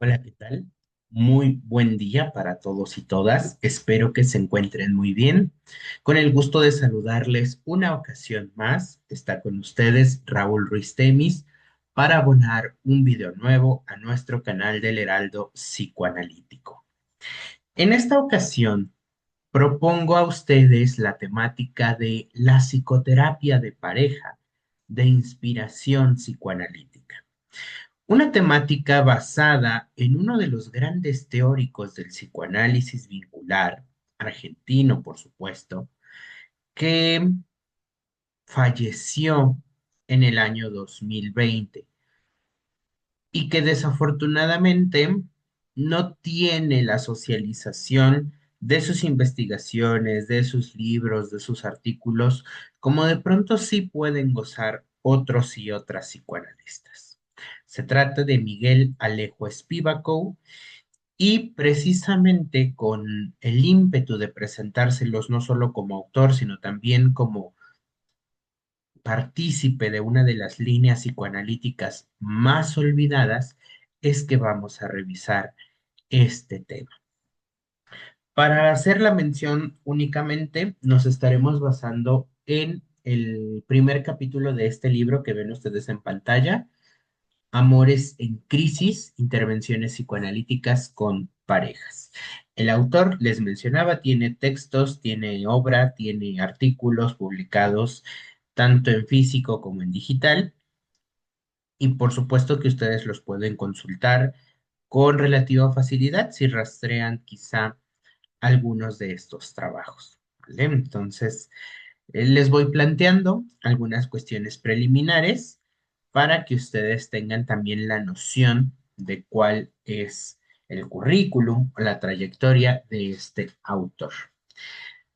Hola, ¿qué tal? Muy buen día para todos y todas. Espero que se encuentren muy bien. Con el gusto de saludarles una ocasión más, está con ustedes Raúl Ruiz Temis para abonar un video nuevo a nuestro canal del Heraldo Psicoanalítico. En esta ocasión, propongo a ustedes la temática de la psicoterapia de pareja de inspiración psicoanalítica. Una temática basada en uno de los grandes teóricos del psicoanálisis vincular, argentino por supuesto, que falleció en el año 2020 y que desafortunadamente no tiene la socialización de sus investigaciones, de sus libros, de sus artículos, como de pronto sí pueden gozar otros y otras psicoanalistas. Se trata de Miguel Alejo Spivakov y precisamente con el ímpetu de presentárselos no solo como autor, sino también como partícipe de una de las líneas psicoanalíticas más olvidadas, es que vamos a revisar este tema. Para hacer la mención únicamente, nos estaremos basando en el primer capítulo de este libro que ven ustedes en pantalla, Amores en crisis, intervenciones psicoanalíticas con parejas. El autor, les mencionaba, tiene textos, tiene obra, tiene artículos publicados tanto en físico como en digital, y por supuesto que ustedes los pueden consultar con relativa facilidad si rastrean quizá algunos de estos trabajos. ¿Vale? Entonces, les voy planteando algunas cuestiones preliminares para que ustedes tengan también la noción de cuál es el currículum o la trayectoria de este autor.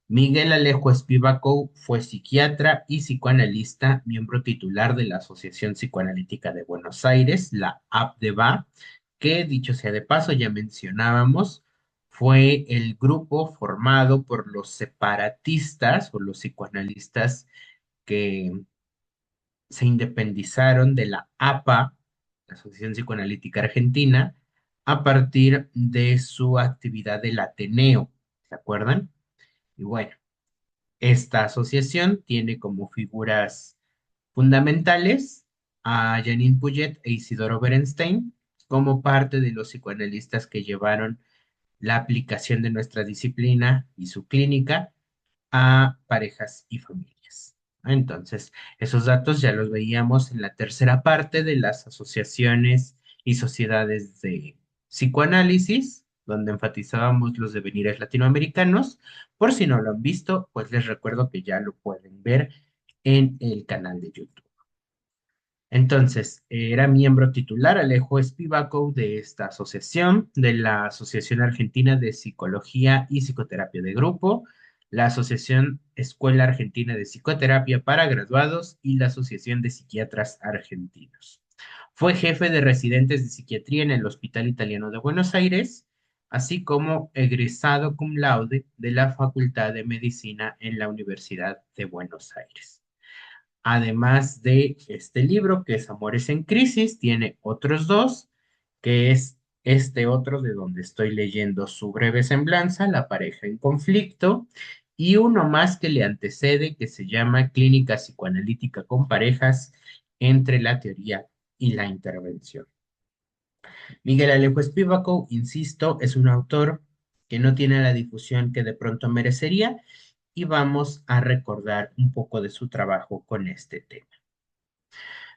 Miguel Alejo Spivakov fue psiquiatra y psicoanalista, miembro titular de la Asociación Psicoanalítica de Buenos Aires, la APDEVA, que dicho sea de paso, ya mencionábamos, fue el grupo formado por los separatistas o los psicoanalistas que se independizaron de la APA, la Asociación Psicoanalítica Argentina, a partir de su actividad del Ateneo, ¿se acuerdan? Y bueno, esta asociación tiene como figuras fundamentales a Janine Puget e Isidoro Berenstein como parte de los psicoanalistas que llevaron la aplicación de nuestra disciplina y su clínica a parejas y familias. Entonces, esos datos ya los veíamos en la tercera parte de las asociaciones y sociedades de psicoanálisis, donde enfatizábamos los devenires latinoamericanos. Por si no lo han visto, pues les recuerdo que ya lo pueden ver en el canal de YouTube. Entonces, era miembro titular Alejo Spivakov de esta asociación, de la Asociación Argentina de Psicología y Psicoterapia de Grupo, la Asociación Escuela Argentina de Psicoterapia para Graduados y la Asociación de Psiquiatras Argentinos. Fue jefe de residentes de psiquiatría en el Hospital Italiano de Buenos Aires, así como egresado cum laude de la Facultad de Medicina en la Universidad de Buenos Aires. Además de este libro, que es Amores en Crisis, tiene otros dos, que es este otro de donde estoy leyendo su breve semblanza, La pareja en conflicto, y uno más que le antecede, que se llama Clínica psicoanalítica con parejas entre la teoría y la intervención. Miguel Alejo Spivakov, insisto, es un autor que no tiene la difusión que de pronto merecería, y vamos a recordar un poco de su trabajo con este tema.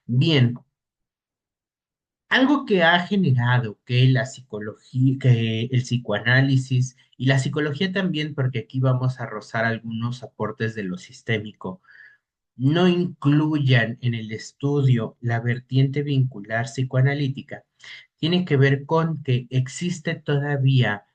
Bien, algo que ha generado que la psicología, que el psicoanálisis y la psicología también, porque aquí vamos a rozar algunos aportes de lo sistémico, no incluyan en el estudio la vertiente vincular psicoanalítica, tiene que ver con que existe todavía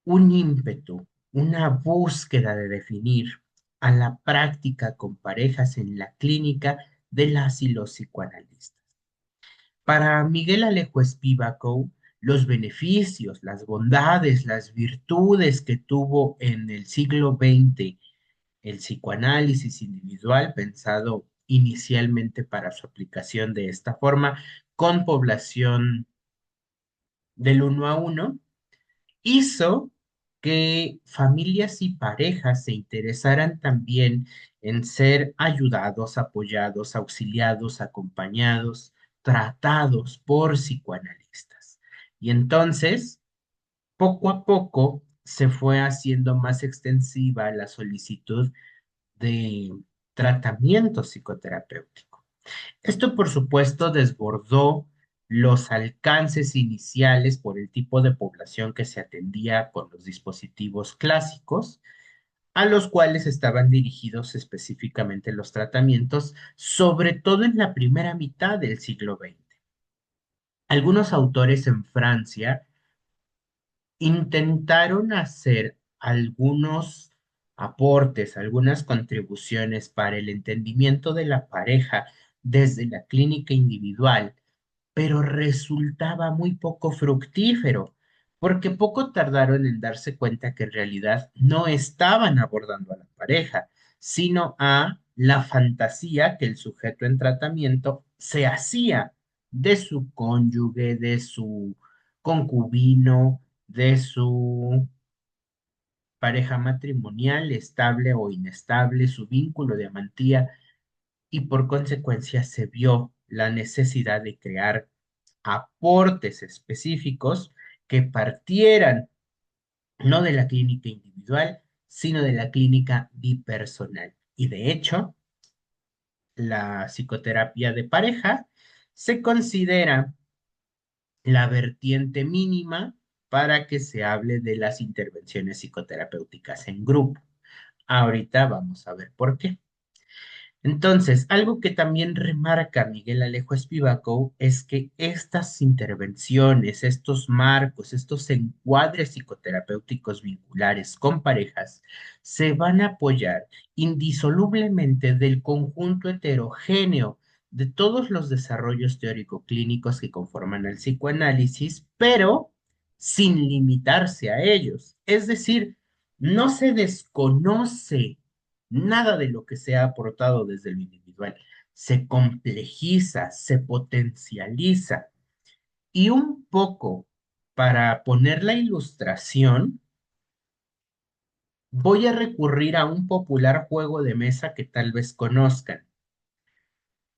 un ímpetu, una búsqueda de definir a la práctica con parejas en la clínica de las y los psicoanalistas. Para Miguel Alejo Spivakov, los beneficios, las bondades, las virtudes que tuvo en el siglo XX el psicoanálisis individual, pensado inicialmente para su aplicación de esta forma, con población del uno a uno, hizo que familias y parejas se interesaran también en ser ayudados, apoyados, auxiliados, acompañados, tratados por psicoanalistas. Y entonces, poco a poco, se fue haciendo más extensiva la solicitud de tratamiento psicoterapéutico. Esto, por supuesto, desbordó los alcances iniciales por el tipo de población que se atendía con los dispositivos clásicos, a los cuales estaban dirigidos específicamente los tratamientos, sobre todo en la primera mitad del siglo XX. Algunos autores en Francia intentaron hacer algunos aportes, algunas contribuciones para el entendimiento de la pareja desde la clínica individual, pero resultaba muy poco fructífero, porque poco tardaron en darse cuenta que en realidad no estaban abordando a la pareja, sino a la fantasía que el sujeto en tratamiento se hacía de su cónyuge, de su concubino, de su pareja matrimonial, estable o inestable, su vínculo de amantía, y por consecuencia se vio la necesidad de crear aportes específicos que partieran no de la clínica individual, sino de la clínica bipersonal. Y de hecho, la psicoterapia de pareja se considera la vertiente mínima para que se hable de las intervenciones psicoterapéuticas en grupo. Ahorita vamos a ver por qué. Entonces, algo que también remarca Miguel Alejo Espivacou es que estas intervenciones, estos marcos, estos encuadres psicoterapéuticos vinculares con parejas, se van a apoyar indisolublemente del conjunto heterogéneo de todos los desarrollos teórico-clínicos que conforman el psicoanálisis, pero sin limitarse a ellos. Es decir, no se desconoce nada de lo que se ha aportado desde lo individual. Se complejiza, se potencializa. Y un poco para poner la ilustración, voy a recurrir a un popular juego de mesa que tal vez conozcan.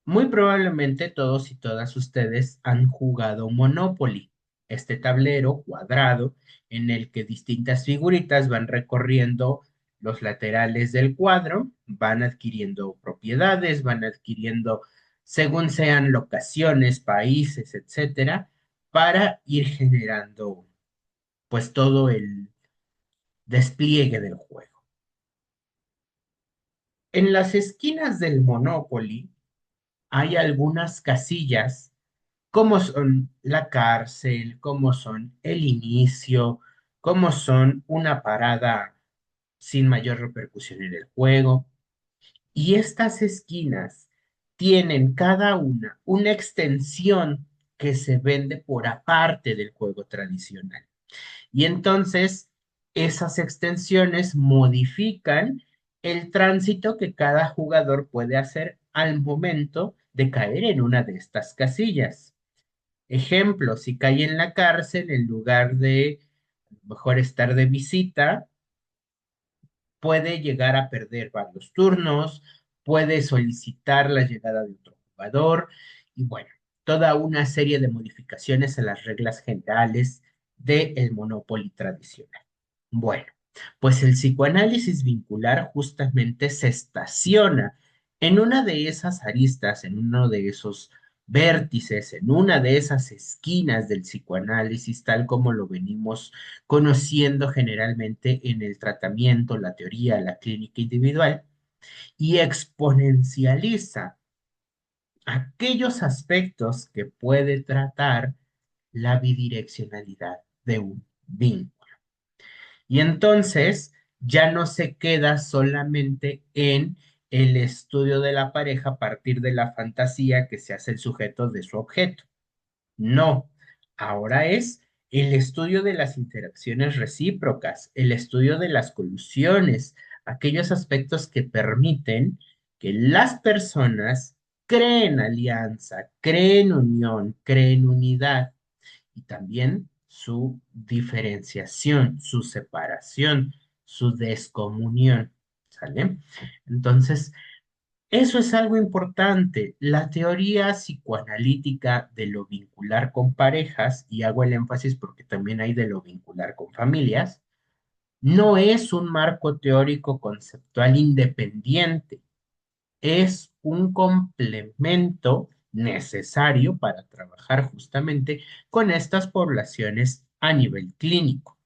Muy probablemente todos y todas ustedes han jugado Monopoly, este tablero cuadrado en el que distintas figuritas van recorriendo los laterales del cuadro, van adquiriendo propiedades, van adquiriendo, según sean locaciones, países, etcétera, para ir generando pues todo el despliegue del juego. En las esquinas del Monopoly hay algunas casillas como son la cárcel, como son el inicio, como son una parada sin mayor repercusión en el juego. Y estas esquinas tienen cada una extensión que se vende por aparte del juego tradicional. Y entonces esas extensiones modifican el tránsito que cada jugador puede hacer al momento de caer en una de estas casillas. Ejemplo, si cae en la cárcel, en lugar de a lo mejor estar de visita, puede llegar a perder varios turnos, puede solicitar la llegada de otro jugador y bueno, toda una serie de modificaciones a las reglas generales del Monopoly tradicional. Bueno, pues el psicoanálisis vincular justamente se estaciona en una de esas aristas, en uno de esos vértices, en una de esas esquinas del psicoanálisis, tal como lo venimos conociendo generalmente en el tratamiento, la teoría, la clínica individual, y exponencializa aquellos aspectos que puede tratar la bidireccionalidad de un vínculo. Y entonces ya no se queda solamente en el estudio de la pareja a partir de la fantasía que se hace el sujeto de su objeto. No, ahora es el estudio de las interacciones recíprocas, el estudio de las colusiones, aquellos aspectos que permiten que las personas creen alianza, creen unión, creen unidad y también su diferenciación, su separación, su descomunión, ¿sale? Entonces, eso es algo importante. La teoría psicoanalítica de lo vincular con parejas, y hago el énfasis porque también hay de lo vincular con familias, no es un marco teórico conceptual independiente, es un complemento necesario para trabajar justamente con estas poblaciones a nivel clínico.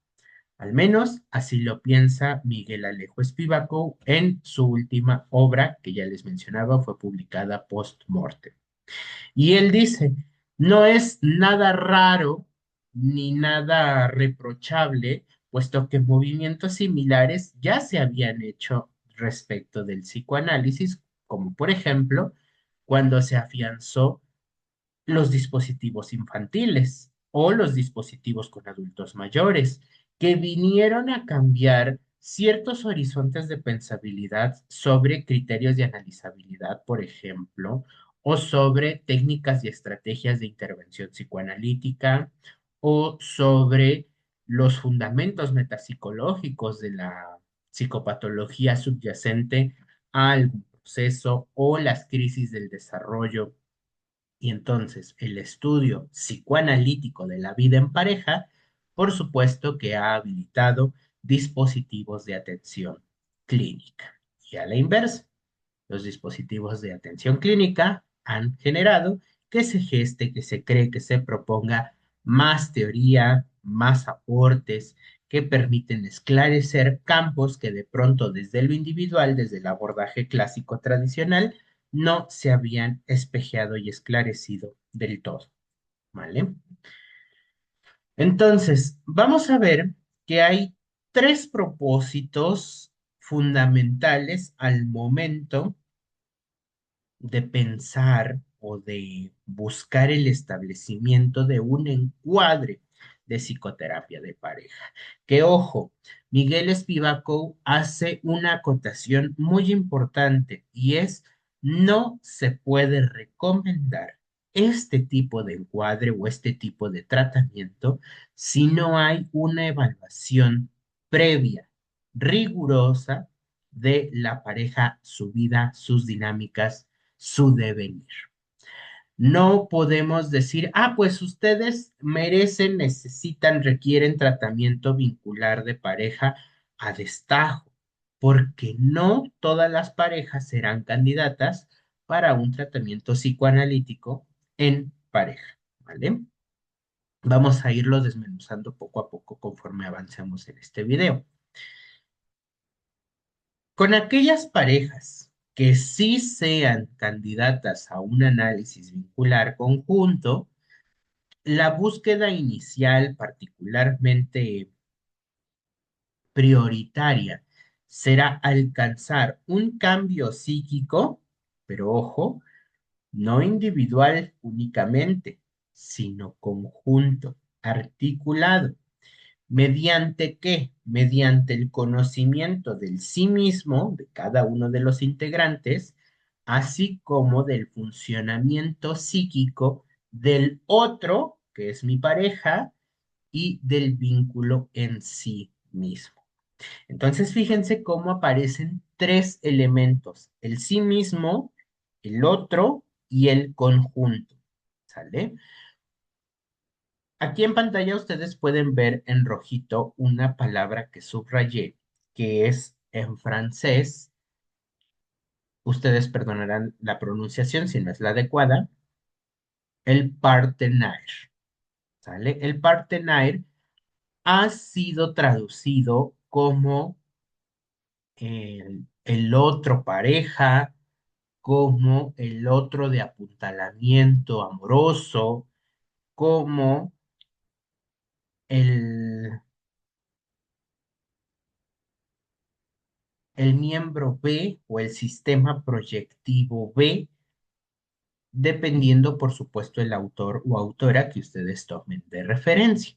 Al menos así lo piensa Miguel Alejo Spivako en su última obra, que ya les mencionaba, fue publicada post-mortem. Y él dice, no es nada raro ni nada reprochable, puesto que movimientos similares ya se habían hecho respecto del psicoanálisis, como por ejemplo cuando se afianzó los dispositivos infantiles o los dispositivos con adultos mayores, que vinieron a cambiar ciertos horizontes de pensabilidad sobre criterios de analizabilidad, por ejemplo, o sobre técnicas y estrategias de intervención psicoanalítica, o sobre los fundamentos metapsicológicos de la psicopatología subyacente a algún proceso o las crisis del desarrollo y entonces el estudio psicoanalítico de la vida en pareja, por supuesto que ha habilitado dispositivos de atención clínica. Y a la inversa, los dispositivos de atención clínica han generado que se geste, que se cree, que se proponga más teoría, más aportes que permiten esclarecer campos que de pronto desde lo individual, desde el abordaje clásico tradicional, no se habían espejeado y esclarecido del todo, ¿vale? Entonces, vamos a ver que hay tres propósitos fundamentales al momento de pensar o de buscar el establecimiento de un encuadre de psicoterapia de pareja. Que ojo, Miguel Spivako hace una acotación muy importante y es no se puede recomendar este tipo de encuadre o este tipo de tratamiento si no hay una evaluación previa, rigurosa de la pareja, su vida, sus dinámicas, su devenir. No podemos decir, ah, pues ustedes merecen, necesitan, requieren tratamiento vincular de pareja a destajo, porque no todas las parejas serán candidatas para un tratamiento psicoanalítico en pareja, ¿vale? Vamos a irlo desmenuzando poco a poco conforme avancemos en este video. Con aquellas parejas que sí sean candidatas a un análisis vincular conjunto, la búsqueda inicial particularmente prioritaria será alcanzar un cambio psíquico, pero ojo, no individual únicamente, sino conjunto, articulado. ¿Mediante qué? Mediante el conocimiento del sí mismo, de cada uno de los integrantes, así como del funcionamiento psíquico del otro, que es mi pareja, y del vínculo en sí mismo. Entonces, fíjense cómo aparecen tres elementos, el sí mismo, el otro y el conjunto. ¿Sale? Aquí en pantalla ustedes pueden ver en rojito una palabra que subrayé, que es en francés, ustedes perdonarán la pronunciación si no es la adecuada, el partenaire, ¿sale? El partenaire ha sido traducido como el otro pareja, como el otro de apuntalamiento amoroso, como el el miembro B o el sistema proyectivo B, dependiendo, por supuesto, el autor o autora que ustedes tomen de referencia.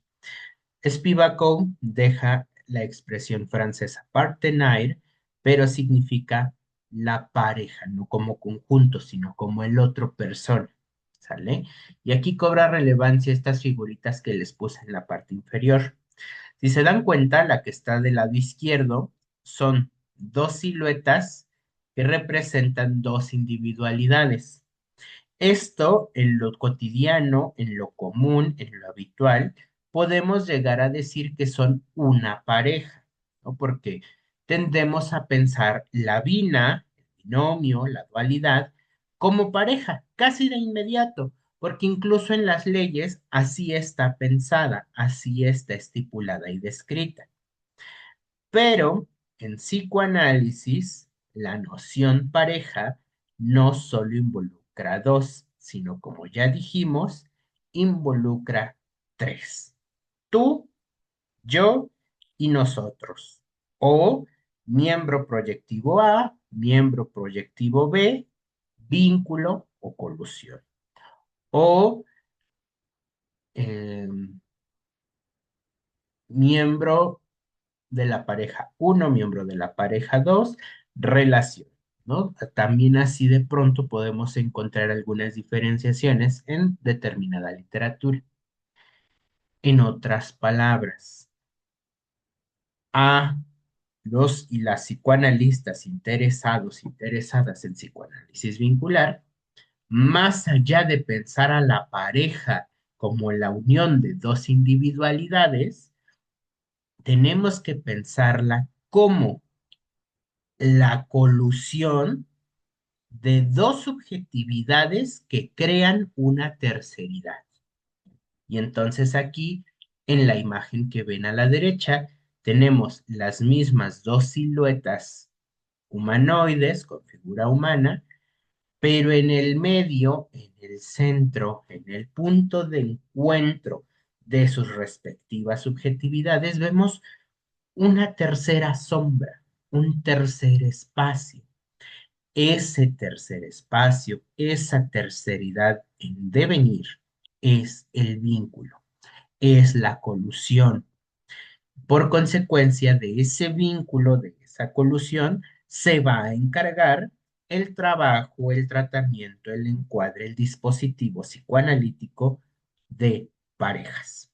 Spivak deja la expresión francesa partenaire, pero significa la pareja, no como conjunto, sino como el otro persona. ¿sale? Y aquí cobra relevancia estas figuritas que les puse en la parte inferior. Si se dan cuenta, la que está del lado izquierdo son dos siluetas que representan dos individualidades. Esto en lo cotidiano, en lo común, en lo habitual, podemos llegar a decir que son una pareja, ¿no? Porque tendemos a pensar la bina, el binomio, la dualidad, como pareja, casi de inmediato, porque incluso en las leyes así está pensada, así está estipulada y descrita. Pero en psicoanálisis, la noción pareja no solo involucra dos, sino como ya dijimos, involucra tres. Tú, yo y nosotros. O miembro proyectivo A, miembro proyectivo B, vínculo o colusión. O miembro de la pareja uno, miembro de la pareja 2, relación, ¿no? También así de pronto podemos encontrar algunas diferenciaciones en determinada literatura. En otras palabras, a los y las psicoanalistas interesados, interesadas en psicoanálisis vincular, más allá de pensar a la pareja como la unión de dos individualidades, tenemos que pensarla como la colusión de dos subjetividades que crean una terceridad. Y entonces aquí, en la imagen que ven a la derecha, tenemos las mismas dos siluetas humanoides con figura humana, pero en el medio, en el centro, en el punto de encuentro de sus respectivas subjetividades, vemos una tercera sombra, un tercer espacio. Ese tercer espacio, esa terceridad en devenir, es el vínculo, es la colusión. Por consecuencia de ese vínculo, de esa colusión, se va a encargar el trabajo, el tratamiento, el encuadre, el dispositivo psicoanalítico de parejas.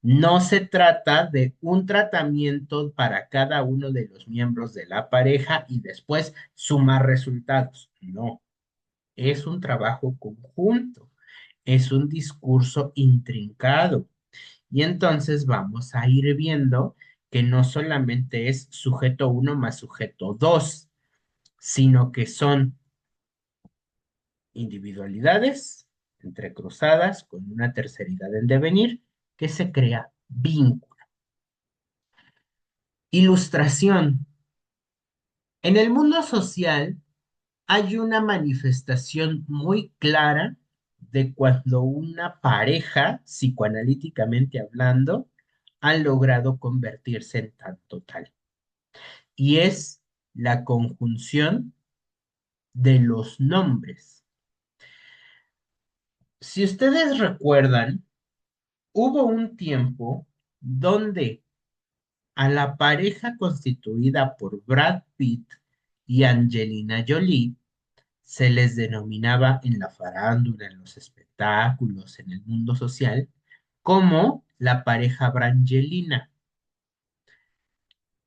No se trata de un tratamiento para cada uno de los miembros de la pareja y después sumar resultados. No, es un trabajo conjunto, es un discurso intrincado. Y entonces vamos a ir viendo que no solamente es sujeto uno más sujeto 2, sino que son individualidades entrecruzadas con una terceridad en devenir que se crea vínculo. Ilustración. En el mundo social hay una manifestación muy clara de cuando una pareja, psicoanalíticamente hablando, ha logrado convertirse en tanto tal. Y es la conjunción de los nombres. Si ustedes recuerdan, hubo un tiempo donde a la pareja constituida por Brad Pitt y Angelina Jolie se les denominaba en la farándula, en los espectáculos, en el mundo social, como la pareja Brangelina.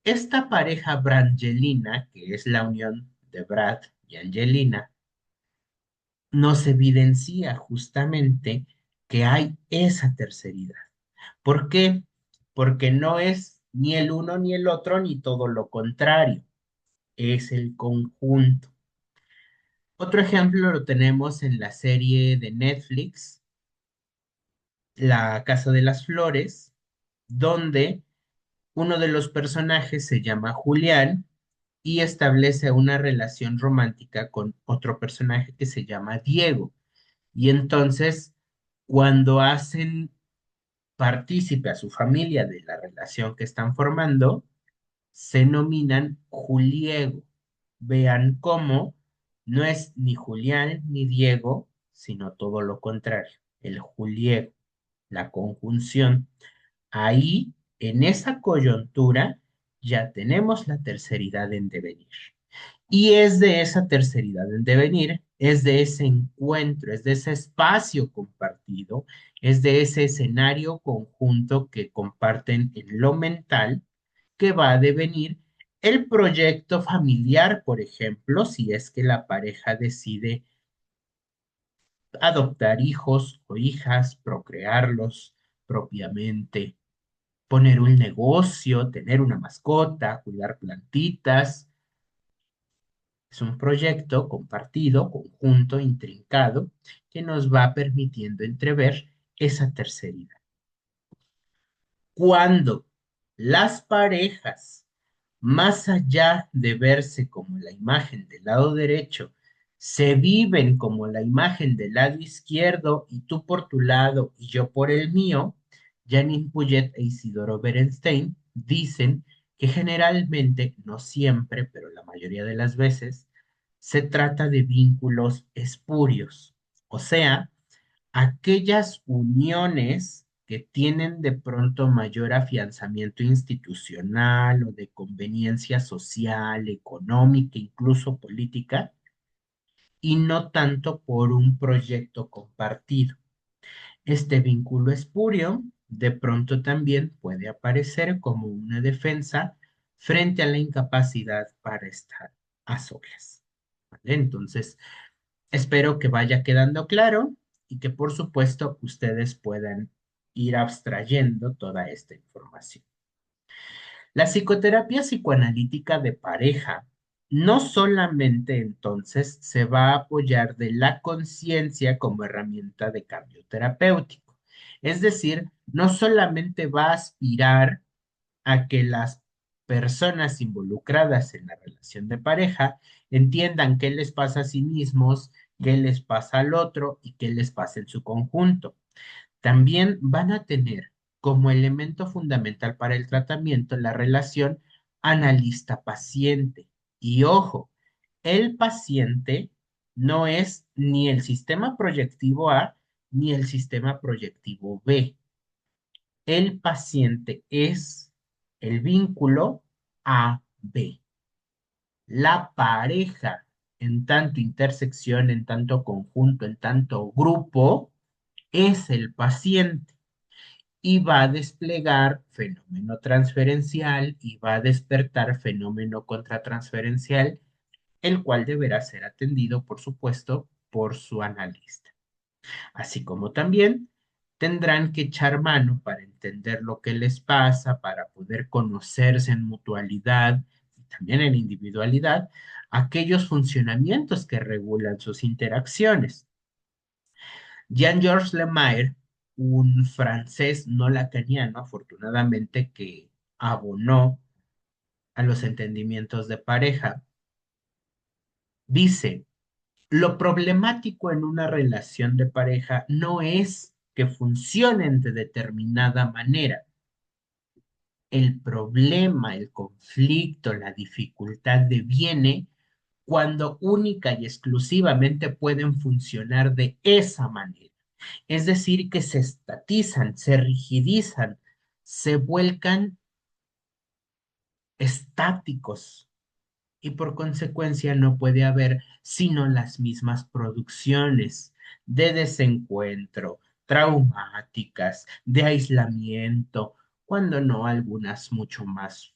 Esta pareja Brangelina, que es la unión de Brad y Angelina, nos evidencia justamente que hay esa terceridad. ¿Por qué? Porque no es ni el uno ni el otro, ni todo lo contrario, es el conjunto. Otro ejemplo lo tenemos en la serie de Netflix, La Casa de las Flores, donde uno de los personajes se llama Julián y establece una relación romántica con otro personaje que se llama Diego. Y entonces, cuando hacen partícipe a su familia de la relación que están formando, se nominan Juliego. Vean cómo no es ni Julián ni Diego, sino todo lo contrario, el Juliego, la conjunción. Ahí, en esa coyuntura, ya tenemos la terceridad en devenir. Y es de esa terceridad en devenir es de ese encuentro, es de ese espacio compartido, es de ese escenario conjunto que comparten en lo mental que va a devenir el proyecto familiar, por ejemplo, si es que la pareja decide adoptar hijos o hijas, procrearlos propiamente, poner un negocio, tener una mascota, cuidar plantitas. Es un proyecto compartido, conjunto, intrincado, que nos va permitiendo entrever esa terceridad. Cuando las parejas, más allá de verse como la imagen del lado derecho, se viven como la imagen del lado izquierdo y tú por tu lado y yo por el mío, Janine Puget e Isidoro Berenstein dicen que generalmente, no siempre, pero la mayoría de las veces, se trata de vínculos espurios, o sea, aquellas uniones que tienen de pronto mayor afianzamiento institucional o de conveniencia social, económica, incluso política, y no tanto por un proyecto compartido. Este vínculo espurio de pronto también puede aparecer como una defensa frente a la incapacidad para estar a solas. ¿Vale? Entonces, espero que vaya quedando claro y que por supuesto ustedes puedan ir abstrayendo toda esta información. La psicoterapia psicoanalítica de pareja no solamente entonces se va a apoyar de la conciencia como herramienta de cambio terapéutico, es decir, no solamente va a aspirar a que las personas involucradas en la relación de pareja entiendan qué les pasa a sí mismos, qué les pasa al otro y qué les pasa en su conjunto. También van a tener como elemento fundamental para el tratamiento la relación analista-paciente. Y ojo, el paciente no es ni el sistema proyectivo A ni el sistema proyectivo B. El paciente es el vínculo A-B. La pareja, en tanto intersección, en tanto conjunto, en tanto grupo, es el paciente y va a desplegar fenómeno transferencial y va a despertar fenómeno contratransferencial, el cual deberá ser atendido, por supuesto, por su analista. Así como también tendrán que echar mano para entender lo que les pasa, para poder conocerse en mutualidad y también en individualidad, aquellos funcionamientos que regulan sus interacciones. Jean-Georges Lemaire, un francés no lacaniano, afortunadamente, que abonó a los entendimientos de pareja, dice, lo problemático en una relación de pareja no es que funcionen de determinada manera. El problema, el conflicto, la dificultad deviene cuando única y exclusivamente pueden funcionar de esa manera. Es decir, que se estatizan, se rigidizan, se vuelcan estáticos y por consecuencia no puede haber sino las mismas producciones de desencuentro, traumáticas, de aislamiento, cuando no algunas mucho más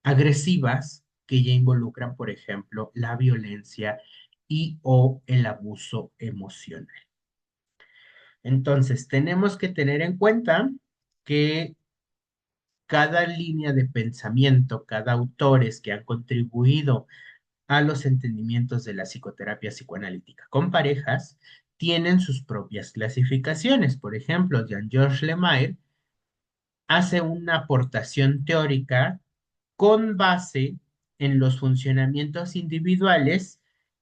agresivas que ya involucran, por ejemplo, la violencia y o el abuso emocional. Entonces, tenemos que tener en cuenta que cada línea de pensamiento, cada autores que han contribuido a los entendimientos de la psicoterapia psicoanalítica con parejas, tienen sus propias clasificaciones. Por ejemplo, Jean-Georges Lemaire hace una aportación teórica con base en los funcionamientos individuales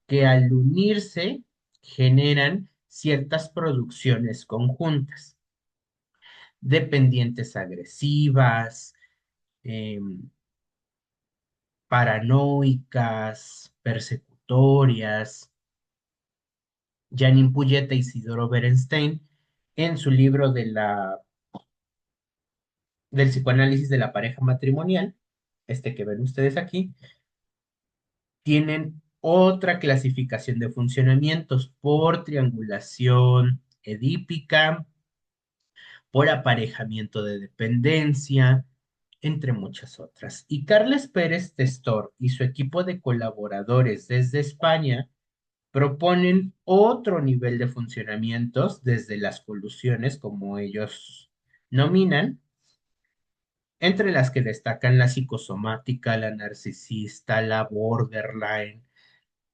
que al unirse generan ciertas producciones conjuntas, dependientes agresivas, eh, paranoicas, persecutorias. Janine Puyeta y Isidoro Berenstein, en su libro del psicoanálisis de la pareja matrimonial, este que ven ustedes aquí, tienen Otra clasificación de funcionamientos por triangulación edípica, por aparejamiento de dependencia, entre muchas otras. Y Carles Pérez Testor y su equipo de colaboradores desde España proponen otro nivel de funcionamientos desde las colusiones, como ellos nominan, entre las que destacan la psicosomática, la narcisista, la borderline,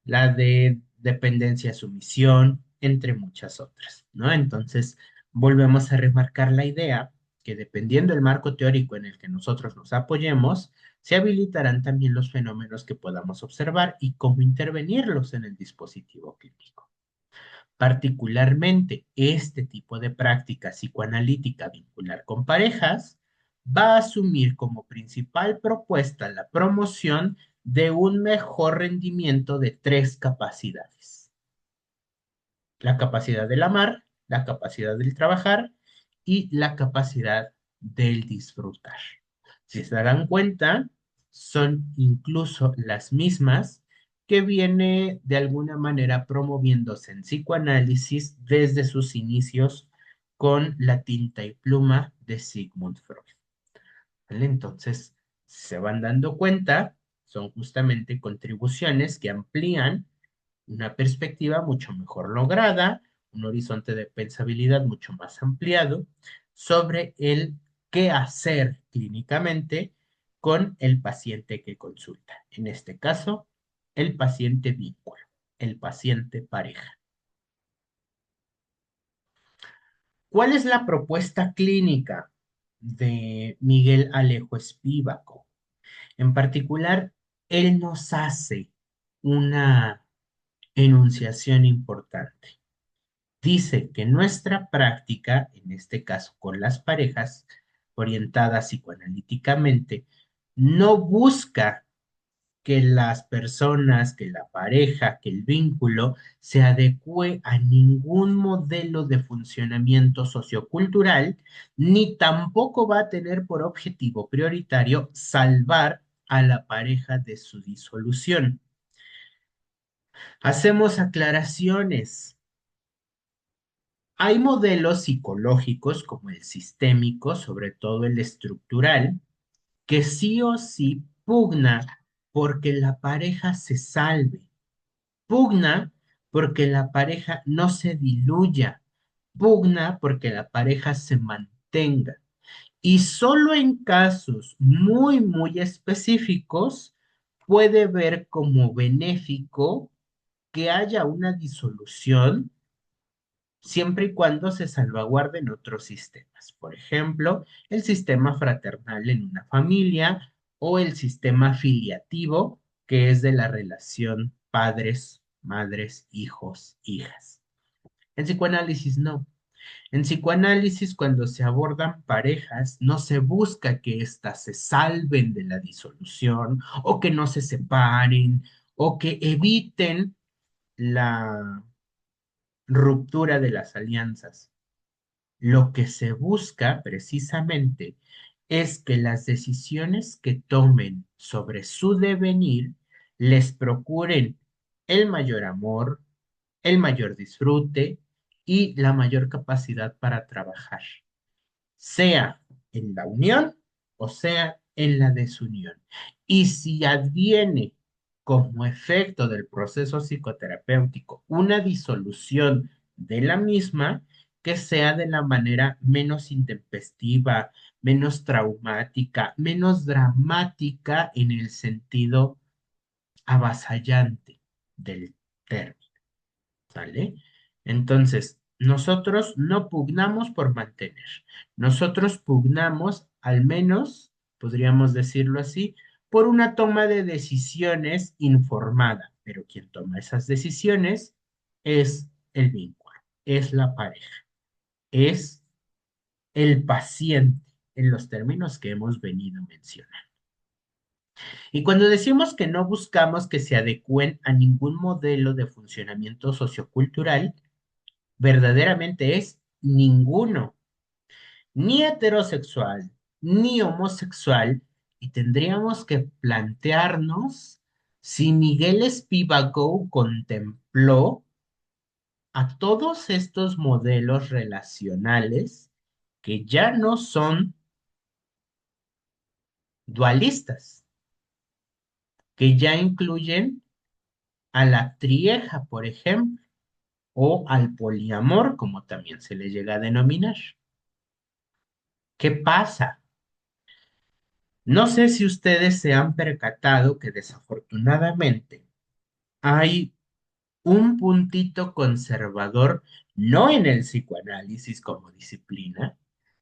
la de dependencia, sumisión, entre muchas otras, ¿no? Entonces, volvemos a remarcar la idea que dependiendo del marco teórico en el que nosotros nos apoyemos, se habilitarán también los fenómenos que podamos observar y cómo intervenirlos en el dispositivo clínico. Particularmente, este tipo de práctica psicoanalítica vincular con parejas va a asumir como principal propuesta la promoción de un mejor rendimiento de tres capacidades: la capacidad del amar, la capacidad del trabajar y la capacidad del disfrutar. Si se darán cuenta, son incluso las mismas que viene de alguna manera promoviéndose en psicoanálisis desde sus inicios con la tinta y pluma de Sigmund Freud. ¿Vale? Entonces, se van dando cuenta, son justamente contribuciones que amplían una perspectiva mucho mejor lograda, un horizonte de pensabilidad mucho más ampliado sobre el qué hacer clínicamente con el paciente que consulta. En este caso, el paciente vínculo, el paciente pareja. ¿Cuál es la propuesta clínica de Miguel Alejo Espívaco? En particular, él nos hace una enunciación importante. Dice que nuestra práctica, en este caso con las parejas, orientada psicoanalíticamente, no busca que las personas, que la pareja, que el vínculo se adecue a ningún modelo de funcionamiento sociocultural, ni tampoco va a tener por objetivo prioritario salvar a la pareja de su disolución. Hacemos aclaraciones. Hay modelos psicológicos como el sistémico, sobre todo el estructural, que sí o sí pugna porque la pareja se salve, pugna porque la pareja no se diluya, pugna porque la pareja se mantenga. Y solo en casos muy, muy específicos puede ver como benéfico que haya una disolución siempre y cuando se salvaguarden otros sistemas. Por ejemplo, el sistema fraternal en una familia o el sistema filiativo, que es de la relación padres, madres, hijos, hijas. En psicoanálisis no. En psicoanálisis, cuando se abordan parejas, no se busca que éstas se salven de la disolución o que no se separen o que eviten la ruptura de las alianzas. Lo que se busca precisamente es que las decisiones que tomen sobre su devenir les procuren el mayor amor, el mayor disfrute y la mayor capacidad para trabajar, sea en la unión o sea en la desunión. Y si adviene como efecto del proceso psicoterapéutico una disolución de la misma, que sea de la manera menos intempestiva, menos traumática, menos dramática en el sentido avasallante del término. ¿Sale? Entonces, nosotros no pugnamos por mantener, nosotros pugnamos, al menos, podríamos decirlo así, por una toma de decisiones informada, pero quien toma esas decisiones es el vínculo, es la pareja, es el paciente, en los términos que hemos venido mencionando. Y cuando decimos que no buscamos que se adecúen a ningún modelo de funcionamiento sociocultural, verdaderamente es ninguno, ni heterosexual, ni homosexual, y tendríamos que plantearnos Si Miguel Spivak contempló a todos estos modelos relacionales que ya no son dualistas, que ya incluyen a la trieja, por ejemplo, o al poliamor, como también se le llega a denominar. ¿Qué pasa? No sé si ustedes se han percatado que desafortunadamente hay un puntito conservador, no en el psicoanálisis como disciplina,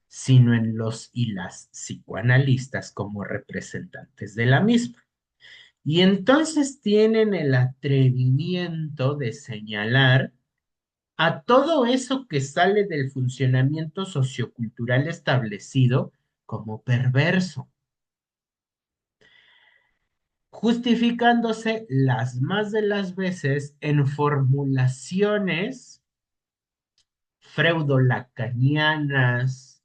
sino en los y las psicoanalistas como representantes de la misma. Y entonces tienen el atrevimiento de señalar a todo eso que sale del funcionamiento sociocultural establecido como perverso, justificándose las más de las veces en formulaciones freudolacanianas,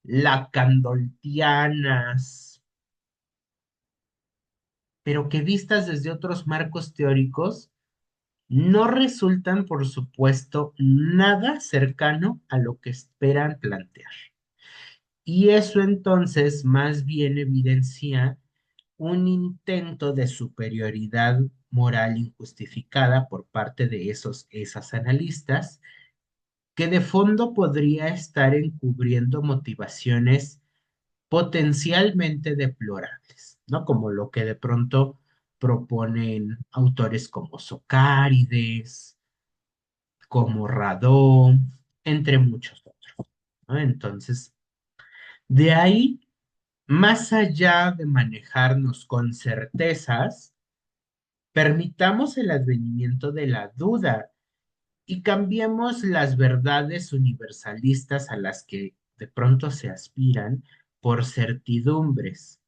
lacandoltianas, pero que vistas desde otros marcos teóricos no resultan, por supuesto, nada cercano a lo que esperan plantear. Y eso entonces más bien evidencia un intento de superioridad moral injustificada por parte de esas analistas, que de fondo podría estar encubriendo motivaciones potencialmente deplorables, ¿no? Como lo que de pronto proponen autores como Socárides, como Radó, entre muchos otros, ¿no? Entonces, de ahí, más allá de manejarnos con certezas, permitamos el advenimiento de la duda y cambiemos las verdades universalistas a las que de pronto se aspiran por certidumbres,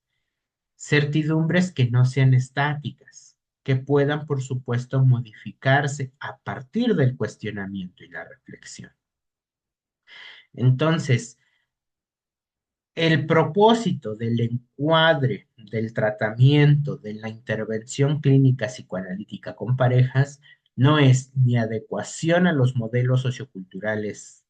certidumbres que no sean estáticas, que puedan, por supuesto, modificarse a partir del cuestionamiento y la reflexión. Entonces, el propósito del encuadre, del tratamiento, de la intervención clínica psicoanalítica con parejas no es ni adecuación a los modelos socioculturales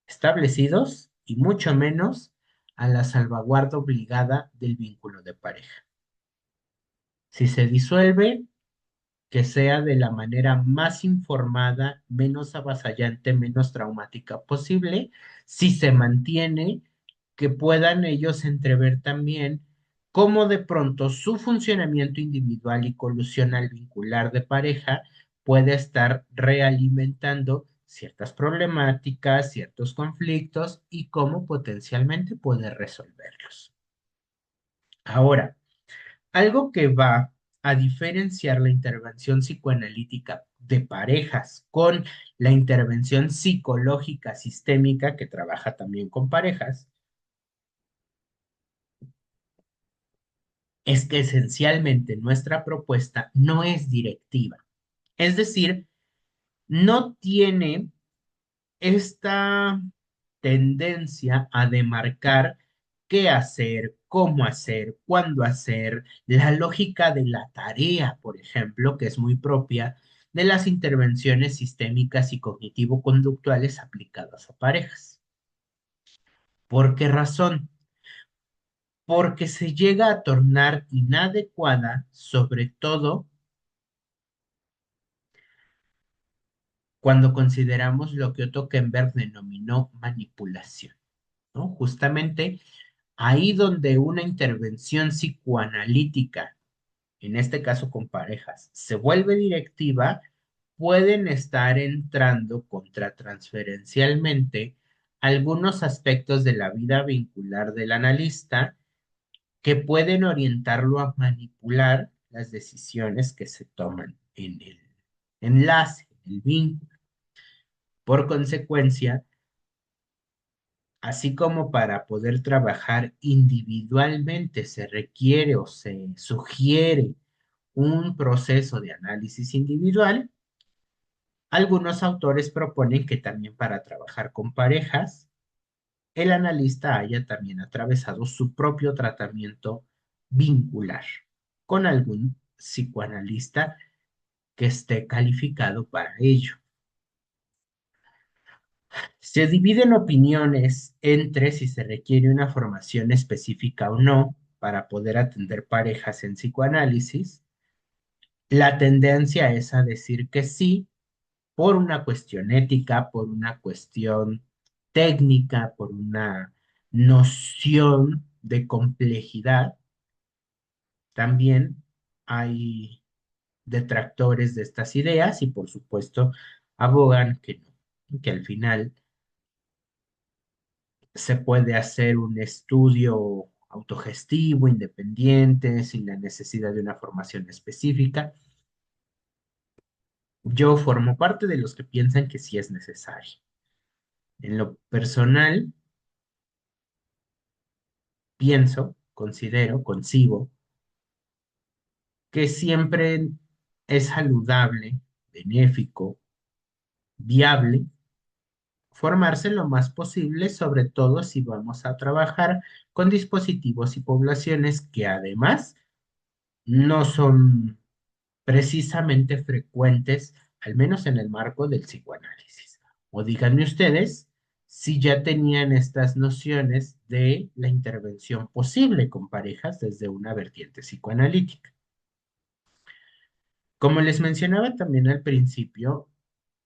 establecidos y mucho menos a la salvaguarda obligada del vínculo de pareja. Si se disuelve, que sea de la manera más informada, menos avasallante, menos traumática posible. Si se mantiene, que puedan ellos entrever también cómo de pronto su funcionamiento individual y colusional vincular de pareja puede estar realimentando ciertas problemáticas, ciertos conflictos y cómo potencialmente puede resolverlos. Ahora, algo que va a diferenciar la intervención psicoanalítica de parejas con la intervención psicológica sistémica que trabaja también con parejas es que esencialmente nuestra propuesta no es directiva. Es decir, no tiene esta tendencia a demarcar qué hacer, cómo hacer, cuándo hacer, la lógica de la tarea, por ejemplo, que es muy propia de las intervenciones sistémicas y cognitivo-conductuales aplicadas a parejas. ¿Por qué razón? Porque se llega a tornar inadecuada, sobre todo cuando consideramos lo que Otto Kemper denominó manipulación, ¿no? Justamente ahí donde una intervención psicoanalítica, en este caso con parejas, se vuelve directiva, pueden estar entrando contratransferencialmente algunos aspectos de la vida vincular del analista que pueden orientarlo a manipular las decisiones que se toman en el enlace, el vínculo. Por consecuencia, así como para poder trabajar individualmente se requiere o se sugiere un proceso de análisis individual, algunos autores proponen que también para trabajar con parejas, el analista haya también atravesado su propio tratamiento vincular con algún psicoanalista que esté calificado para ello. Se dividen opiniones entre si se requiere una formación específica o no para poder atender parejas en psicoanálisis. La tendencia es a decir que sí, por una cuestión ética, por una cuestión técnica, por una noción de complejidad. También hay detractores de estas ideas y por supuesto abogan que no, que al final se puede hacer un estudio autogestivo, independiente, sin la necesidad de una formación específica. Yo formo parte de los que piensan que sí es necesario. En lo personal, pienso, considero, concibo que siempre es saludable, benéfico, viable formarse lo más posible, sobre todo si vamos a trabajar con dispositivos y poblaciones que además no son precisamente frecuentes, al menos en el marco del psicoanálisis. O díganme ustedes si ya tenían estas nociones de la intervención posible con parejas desde una vertiente psicoanalítica. Como les mencionaba también al principio,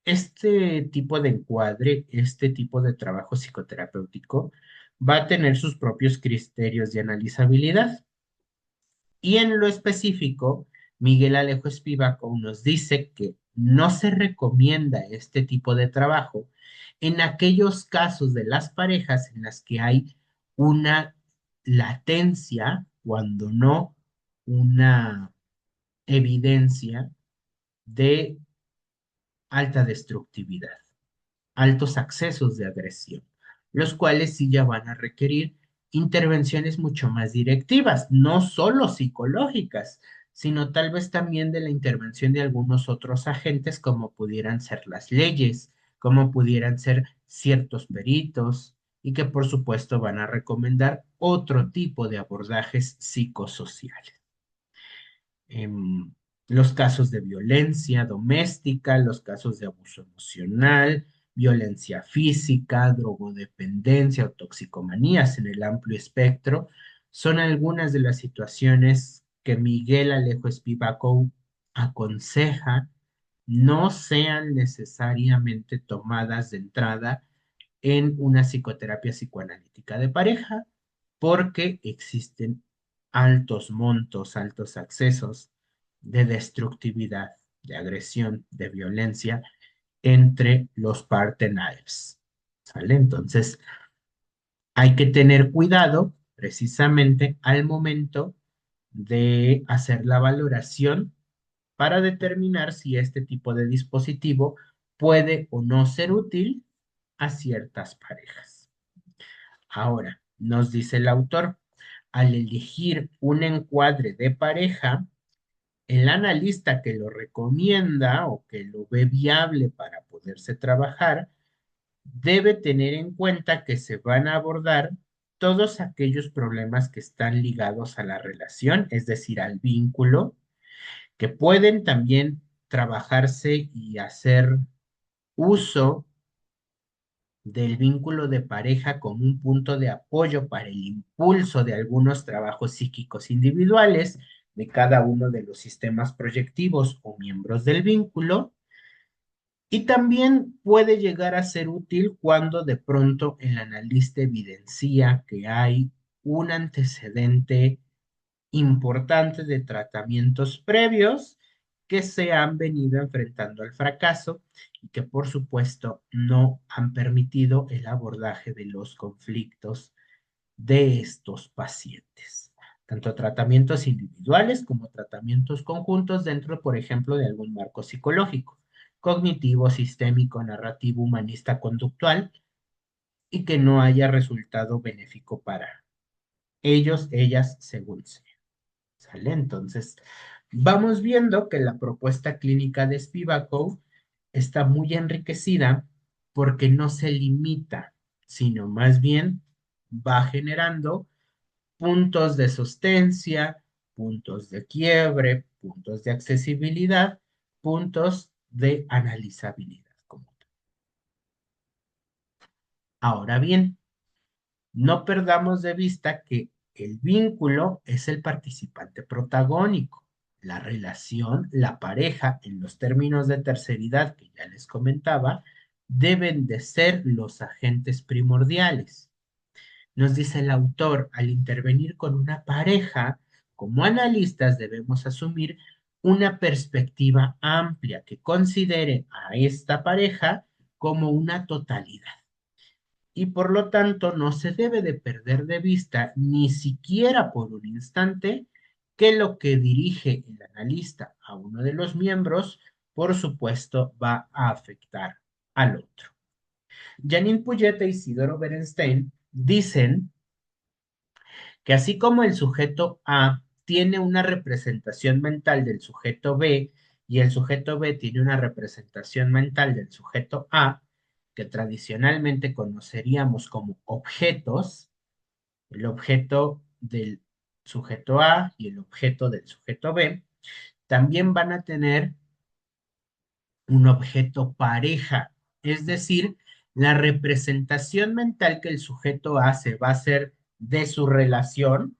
este tipo de encuadre, este tipo de trabajo psicoterapéutico va a tener sus propios criterios de analizabilidad. Y en lo específico, Miguel Alejo Spivak nos dice que no se recomienda este tipo de trabajo en aquellos casos de las parejas en las que hay una latencia, cuando no una evidencia de alta destructividad, altos accesos de agresión, los cuales sí ya van a requerir intervenciones mucho más directivas, no solo psicológicas, sino tal vez también de la intervención de algunos otros agentes como pudieran ser las leyes, como pudieran ser ciertos peritos y que por supuesto van a recomendar otro tipo de abordajes psicosociales. Los casos de violencia doméstica, los casos de abuso emocional, violencia física, drogodependencia o toxicomanías en el amplio espectro, son algunas de las situaciones que Miguel Alejo Spivakov aconseja no sean necesariamente tomadas de entrada en una psicoterapia psicoanalítica de pareja, porque existen altos montos, altos accesos de destructividad, de agresión, de violencia entre los partners. ¿Sale? Entonces, hay que tener cuidado precisamente al momento de hacer la valoración para determinar si este tipo de dispositivo puede o no ser útil a ciertas parejas. Ahora, nos dice el autor, al elegir un encuadre de pareja, el analista que lo recomienda o que lo ve viable para poderse trabajar, debe tener en cuenta que se van a abordar todos aquellos problemas que están ligados a la relación, es decir, al vínculo, que pueden también trabajarse y hacer uso del vínculo de pareja como un punto de apoyo para el impulso de algunos trabajos psíquicos individuales de cada uno de los sistemas proyectivos o miembros del vínculo. Y también puede llegar a ser útil cuando de pronto el analista evidencia que hay un antecedente importante de tratamientos previos que se han venido enfrentando al fracaso y que por supuesto no han permitido el abordaje de los conflictos de estos pacientes, tanto tratamientos individuales como tratamientos conjuntos dentro, por ejemplo, de algún marco psicológico, cognitivo, sistémico, narrativo, humanista, conductual, y que no haya resultado benéfico para ellos, ellas, según sea. ¿Sale? Entonces, vamos viendo que la propuesta clínica de Spivakov está muy enriquecida porque no se limita, sino más bien va generando puntos de sustancia, puntos de quiebre, puntos de accesibilidad, puntos de analizabilidad como tal. Ahora bien, no perdamos de vista que el vínculo es el participante protagónico. La relación, la pareja, en los términos de terceridad que ya les comentaba, deben de ser los agentes primordiales. Nos dice el autor, al intervenir con una pareja, como analistas debemos asumir una perspectiva amplia que considere a esta pareja como una totalidad y por lo tanto no se debe de perder de vista ni siquiera por un instante que lo que dirige el analista a uno de los miembros, por supuesto, va a afectar al otro. Janine Puyette e Isidoro Berenstein dicen que así como el sujeto A tiene una representación mental del sujeto B y el sujeto B tiene una representación mental del sujeto A, que tradicionalmente conoceríamos como objetos, el objeto del sujeto A y el objeto del sujeto B, también van a tener un objeto pareja, es decir, la representación mental que el sujeto hace va a ser de su relación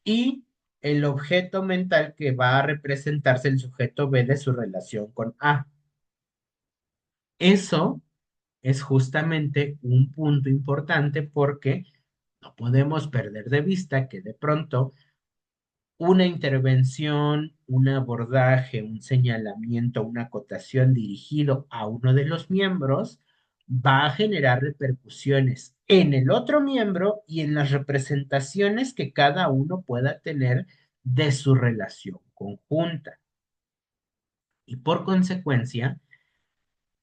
y el objeto mental que va a representarse el sujeto B de su relación con A. Eso es justamente un punto importante porque no podemos perder de vista que de pronto una intervención, un abordaje, un señalamiento, una acotación dirigido a uno de los miembros va a generar repercusiones en el otro miembro y en las representaciones que cada uno pueda tener de su relación conjunta. Y por consecuencia,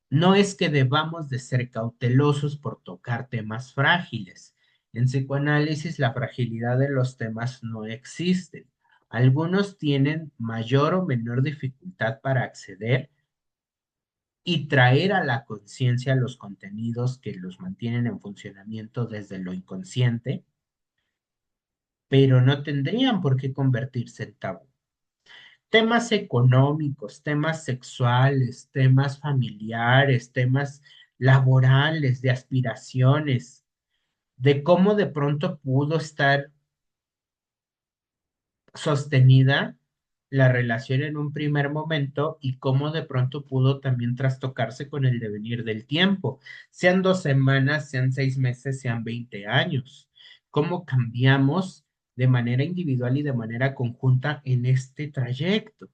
no es que debamos de ser cautelosos por tocar temas frágiles. En psicoanálisis la fragilidad de los temas no existe. Algunos tienen mayor o menor dificultad para acceder y traer a la conciencia los contenidos que los mantienen en funcionamiento desde lo inconsciente, pero no tendrían por qué convertirse en tabú. Temas económicos, temas sexuales, temas familiares, temas laborales, de aspiraciones, de cómo de pronto pudo estar sostenida la relación en un primer momento y cómo de pronto pudo también trastocarse con el devenir del tiempo, sean 2 semanas, sean 6 meses, sean 20 años. Cómo cambiamos de manera individual y de manera conjunta en este trayecto.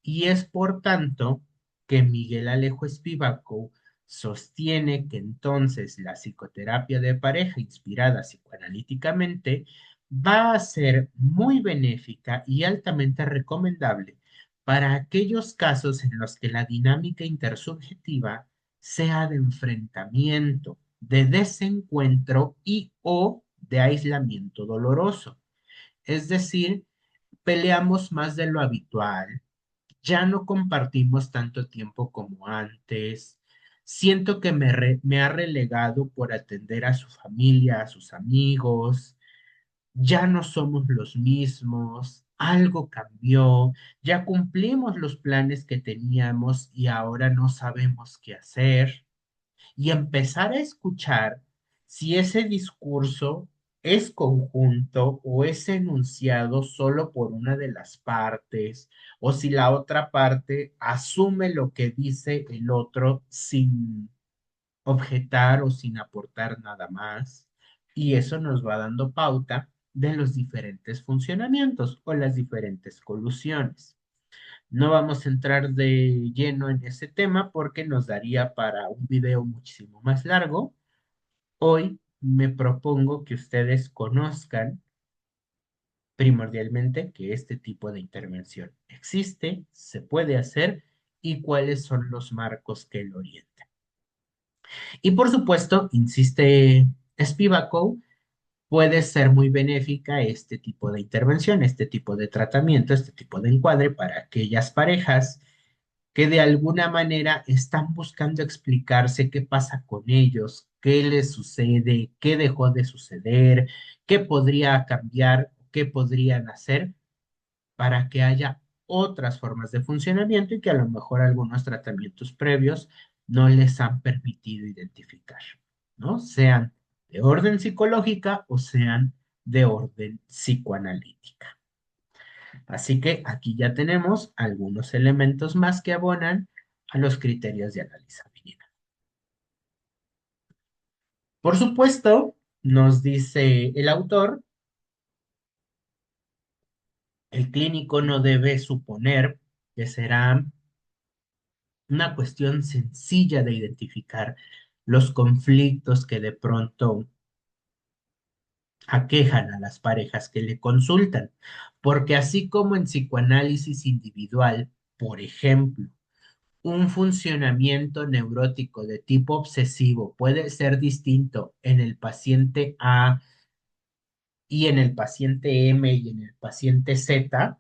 Y es por tanto que Miguel Alejo Spivako sostiene que entonces la psicoterapia de pareja inspirada psicoanalíticamente va a ser muy benéfica y altamente recomendable para aquellos casos en los que la dinámica intersubjetiva sea de enfrentamiento, de desencuentro y o de aislamiento doloroso. Es decir, peleamos más de lo habitual, ya no compartimos tanto tiempo como antes. Siento que me ha relegado por atender a su familia, a sus amigos. Ya no somos los mismos. Algo cambió. Ya cumplimos los planes que teníamos y ahora no sabemos qué hacer y empezar a escuchar si ese discurso es conjunto o es enunciado solo por una de las partes o si la otra parte asume lo que dice el otro sin objetar o sin aportar nada más. Y eso nos va dando pauta de los diferentes funcionamientos o las diferentes colusiones. No vamos a entrar de lleno en ese tema porque nos daría para un video muchísimo más largo. Hoy me propongo que ustedes conozcan primordialmente que este tipo de intervención existe, se puede hacer y cuáles son los marcos que lo orientan. Y por supuesto, insiste Spivako, puede ser muy benéfica este tipo de intervención, este tipo de tratamiento, este tipo de encuadre para aquellas parejas que de alguna manera están buscando explicarse qué pasa con ellos, qué les sucede, qué dejó de suceder, qué podría cambiar, qué podrían hacer para que haya otras formas de funcionamiento y que a lo mejor algunos tratamientos previos no les han permitido identificar, ¿no? Sean de orden psicológica o sean de orden psicoanalítica. Así que aquí ya tenemos algunos elementos más que abonan a los criterios de analizabilidad. Por supuesto, nos dice el autor, el clínico no debe suponer que será una cuestión sencilla de identificar los conflictos que de pronto aquejan a las parejas que le consultan, porque así como en psicoanálisis individual, por ejemplo, un funcionamiento neurótico de tipo obsesivo puede ser distinto en el paciente A y en el paciente M y en el paciente Z,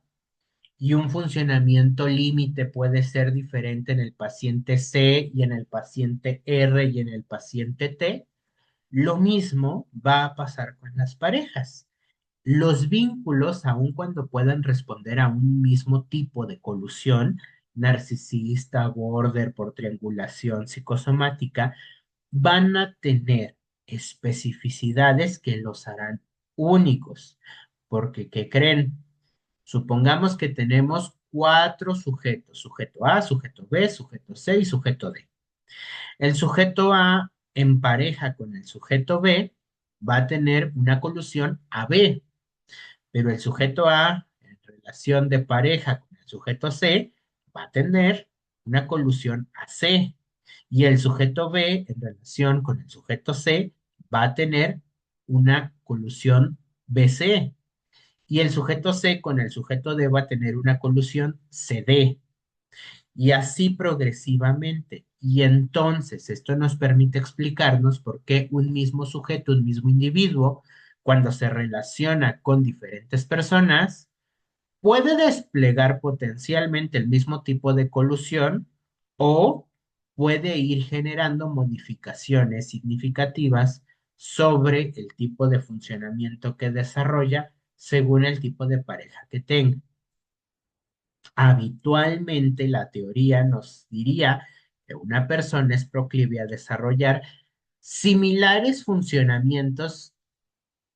y un funcionamiento límite puede ser diferente en el paciente C y en el paciente R y en el paciente T. Lo mismo va a pasar con las parejas. Los vínculos, aun cuando puedan responder a un mismo tipo de colusión, narcisista, border, por triangulación psicosomática, van a tener especificidades que los harán únicos. Porque, ¿qué creen? Supongamos que tenemos cuatro sujetos, sujeto A, sujeto B, sujeto C y sujeto D. El sujeto A en pareja con el sujeto B va a tener una colusión AB, pero el sujeto A en relación de pareja con el sujeto C va a tener una colusión AC y el sujeto B en relación con el sujeto C va a tener una colusión BC y el sujeto C con el sujeto D va a tener una colusión CD y así progresivamente. Y entonces esto nos permite explicarnos por qué un mismo sujeto, un mismo individuo, cuando se relaciona con diferentes personas, puede desplegar potencialmente el mismo tipo de colusión o puede ir generando modificaciones significativas sobre el tipo de funcionamiento que desarrolla según el tipo de pareja que tenga. Habitualmente la teoría nos diría que una persona es proclive a desarrollar similares funcionamientos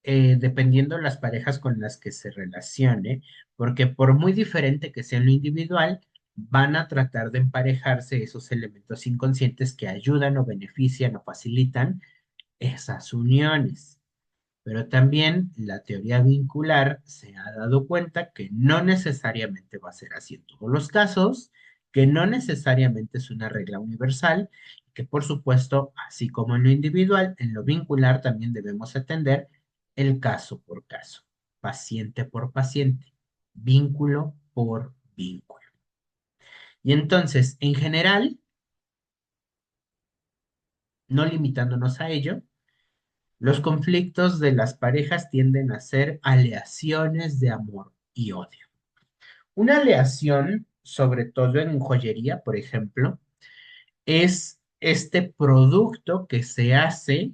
dependiendo de las parejas con las que se relacione, porque por muy diferente que sea en lo individual, van a tratar de emparejarse esos elementos inconscientes que ayudan o benefician o facilitan esas uniones. Pero también la teoría vincular se ha dado cuenta que no necesariamente va a ser así en todos los casos, que no necesariamente es una regla universal, y que por supuesto, así como en lo individual, en lo vincular también debemos atender el caso por caso, paciente por paciente, vínculo por vínculo. Y entonces, en general, no limitándonos a ello, los conflictos de las parejas tienden a ser aleaciones de amor y odio. Una aleación, sobre todo en joyería, por ejemplo, es este producto que se hace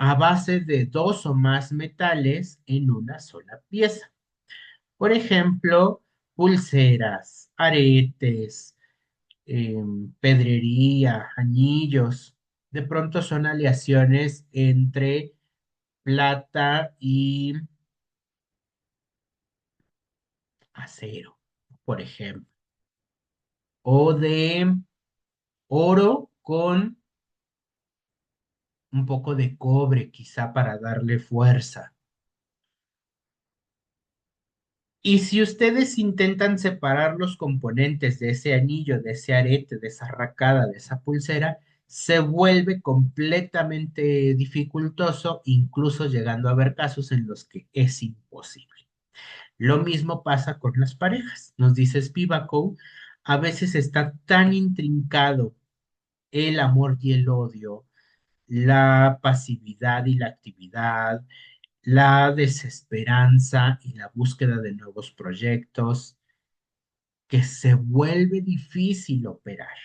a base de dos o más metales en una sola pieza. Por ejemplo, pulseras, aretes, pedrería, anillos. De pronto son aleaciones entre plata y acero, por ejemplo, o de oro con un poco de cobre, quizá para darle fuerza. Y si ustedes intentan separar los componentes de ese anillo, de ese arete, de esa arracada, de esa pulsera, se vuelve completamente dificultoso, incluso llegando a haber casos en los que es imposible. Lo mismo pasa con las parejas. Nos dice Spivakov, a veces está tan intrincado el amor y el odio, la pasividad y la actividad, la desesperanza y la búsqueda de nuevos proyectos, que se vuelve difícil operar.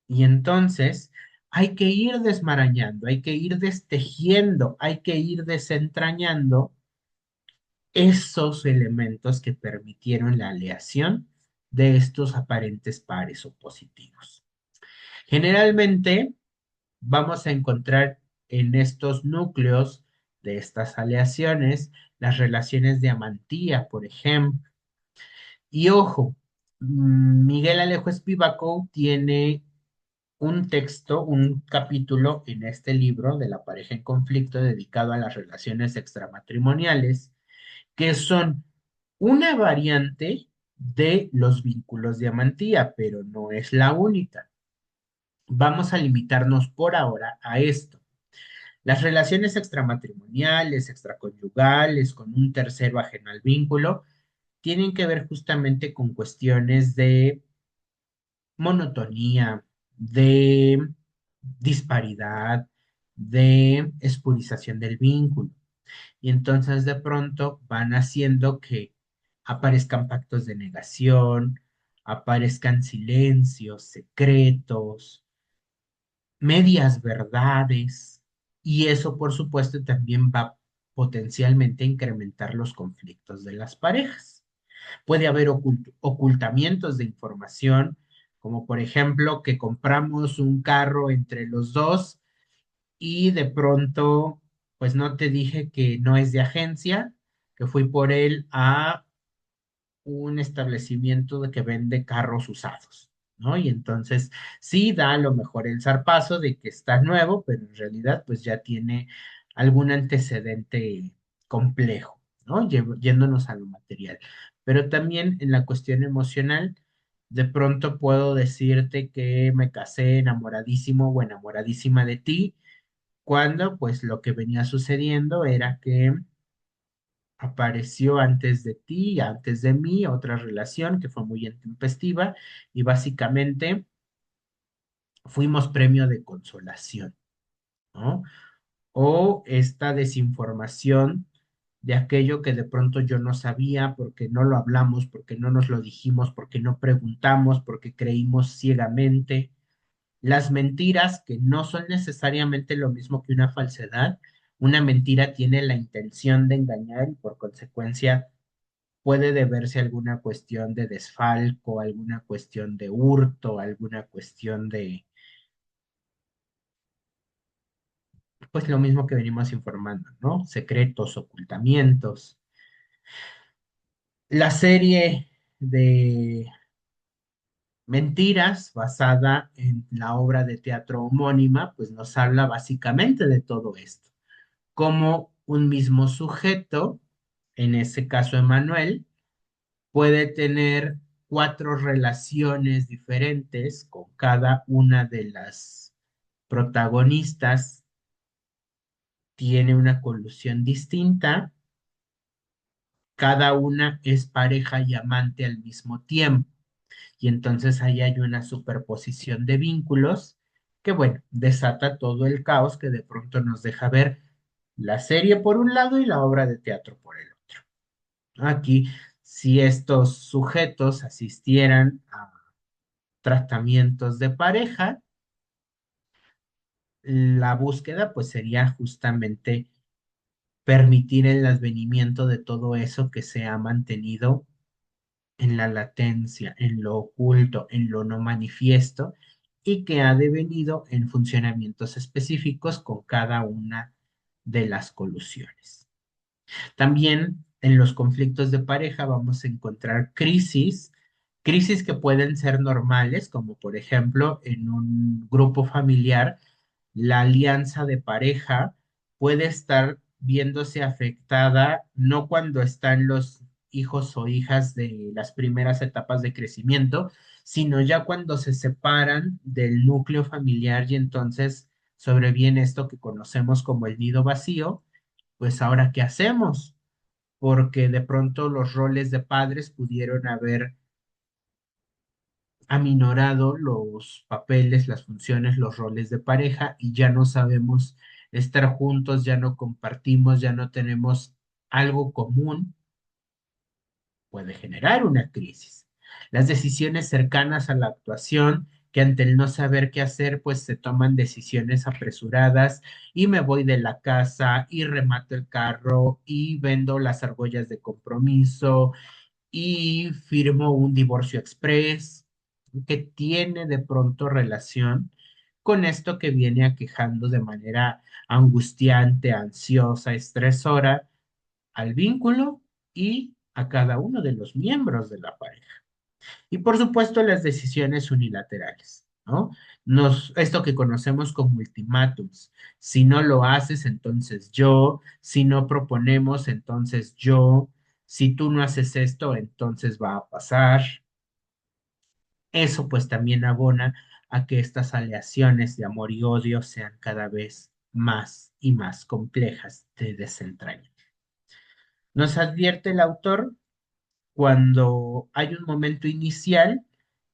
Y entonces hay que ir desmarañando, hay que ir destejiendo, hay que ir desentrañando esos elementos que permitieron la aleación de estos aparentes pares opositivos. Generalmente vamos a encontrar en estos núcleos de estas aleaciones las relaciones de amantía, por ejemplo. Y ojo, Miguel Alejo Spivak tiene un texto, un capítulo en este libro de la pareja en conflicto dedicado a las relaciones extramatrimoniales, que son una variante de los vínculos de amantía, pero no es la única. Vamos a limitarnos por ahora a esto. Las relaciones extramatrimoniales, extraconyugales, con un tercero ajeno al vínculo, tienen que ver justamente con cuestiones de monotonía, de disparidad, de espurización del vínculo. Y entonces de pronto van haciendo que aparezcan pactos de negación, aparezcan silencios, secretos, medias verdades, y eso por supuesto también va potencialmente a incrementar los conflictos de las parejas. Puede haber ocultamientos de información, como por ejemplo que compramos un carro entre los dos y de pronto, pues no te dije que no es de agencia, que fui por él a un establecimiento de que vende carros usados, ¿no? Y entonces sí da a lo mejor el zarpazo de que está nuevo, pero en realidad pues ya tiene algún antecedente complejo, ¿no? Yéndonos a lo material. Pero también en la cuestión emocional, de pronto puedo decirte que me casé enamoradísimo o enamoradísima de ti, cuando pues lo que venía sucediendo era que apareció antes de ti, antes de mí, otra relación que fue muy intempestiva y básicamente fuimos premio de consolación, ¿no? O esta desinformación de aquello que de pronto yo no sabía porque no lo hablamos, porque no nos lo dijimos, porque no preguntamos, porque creímos ciegamente. Las mentiras, que no son necesariamente lo mismo que una falsedad, una mentira tiene la intención de engañar y por consecuencia puede deberse a alguna cuestión de desfalco, alguna cuestión de hurto, alguna cuestión de, pues lo mismo que venimos informando, ¿no? Secretos, ocultamientos. La serie de mentiras basada en la obra de teatro homónima, pues nos habla básicamente de todo esto, como un mismo sujeto, en ese caso Emanuel, puede tener cuatro relaciones diferentes con cada una de las protagonistas, tiene una colusión distinta, cada una es pareja y amante al mismo tiempo, y entonces ahí hay una superposición de vínculos que, bueno, desata todo el caos que de pronto nos deja ver la serie por un lado y la obra de teatro por el otro. Aquí, si estos sujetos asistieran a tratamientos de pareja, la búsqueda pues sería justamente permitir el advenimiento de todo eso que se ha mantenido en la latencia, en lo oculto, en lo no manifiesto y que ha devenido en funcionamientos específicos con cada una de las colusiones. También en los conflictos de pareja vamos a encontrar crisis que pueden ser normales, como por ejemplo en un grupo familiar, la alianza de pareja puede estar viéndose afectada no cuando están los hijos o hijas de las primeras etapas de crecimiento, sino ya cuando se separan del núcleo familiar y entonces sobreviene esto que conocemos como el nido vacío. Pues ahora, ¿qué hacemos? Porque de pronto los roles de padres pudieron haber aminorado los papeles, las funciones, los roles de pareja y ya no sabemos estar juntos, ya no compartimos, ya no tenemos algo común, puede generar una crisis. Las decisiones cercanas a la actuación que ante el no saber qué hacer, pues se toman decisiones apresuradas y me voy de la casa y remato el carro y vendo las argollas de compromiso y firmo un divorcio express que tiene de pronto relación con esto que viene aquejando de manera angustiante, ansiosa, estresora al vínculo y a cada uno de los miembros de la pareja. Y por supuesto las decisiones unilaterales, ¿no? Esto que conocemos como ultimátums. Si no lo haces, entonces yo. Si no proponemos, entonces yo. Si tú no haces esto, entonces va a pasar. Eso pues también abona a que estas aleaciones de amor y odio sean cada vez más y más complejas de desentrañar. Nos advierte el autor cuando hay un momento inicial,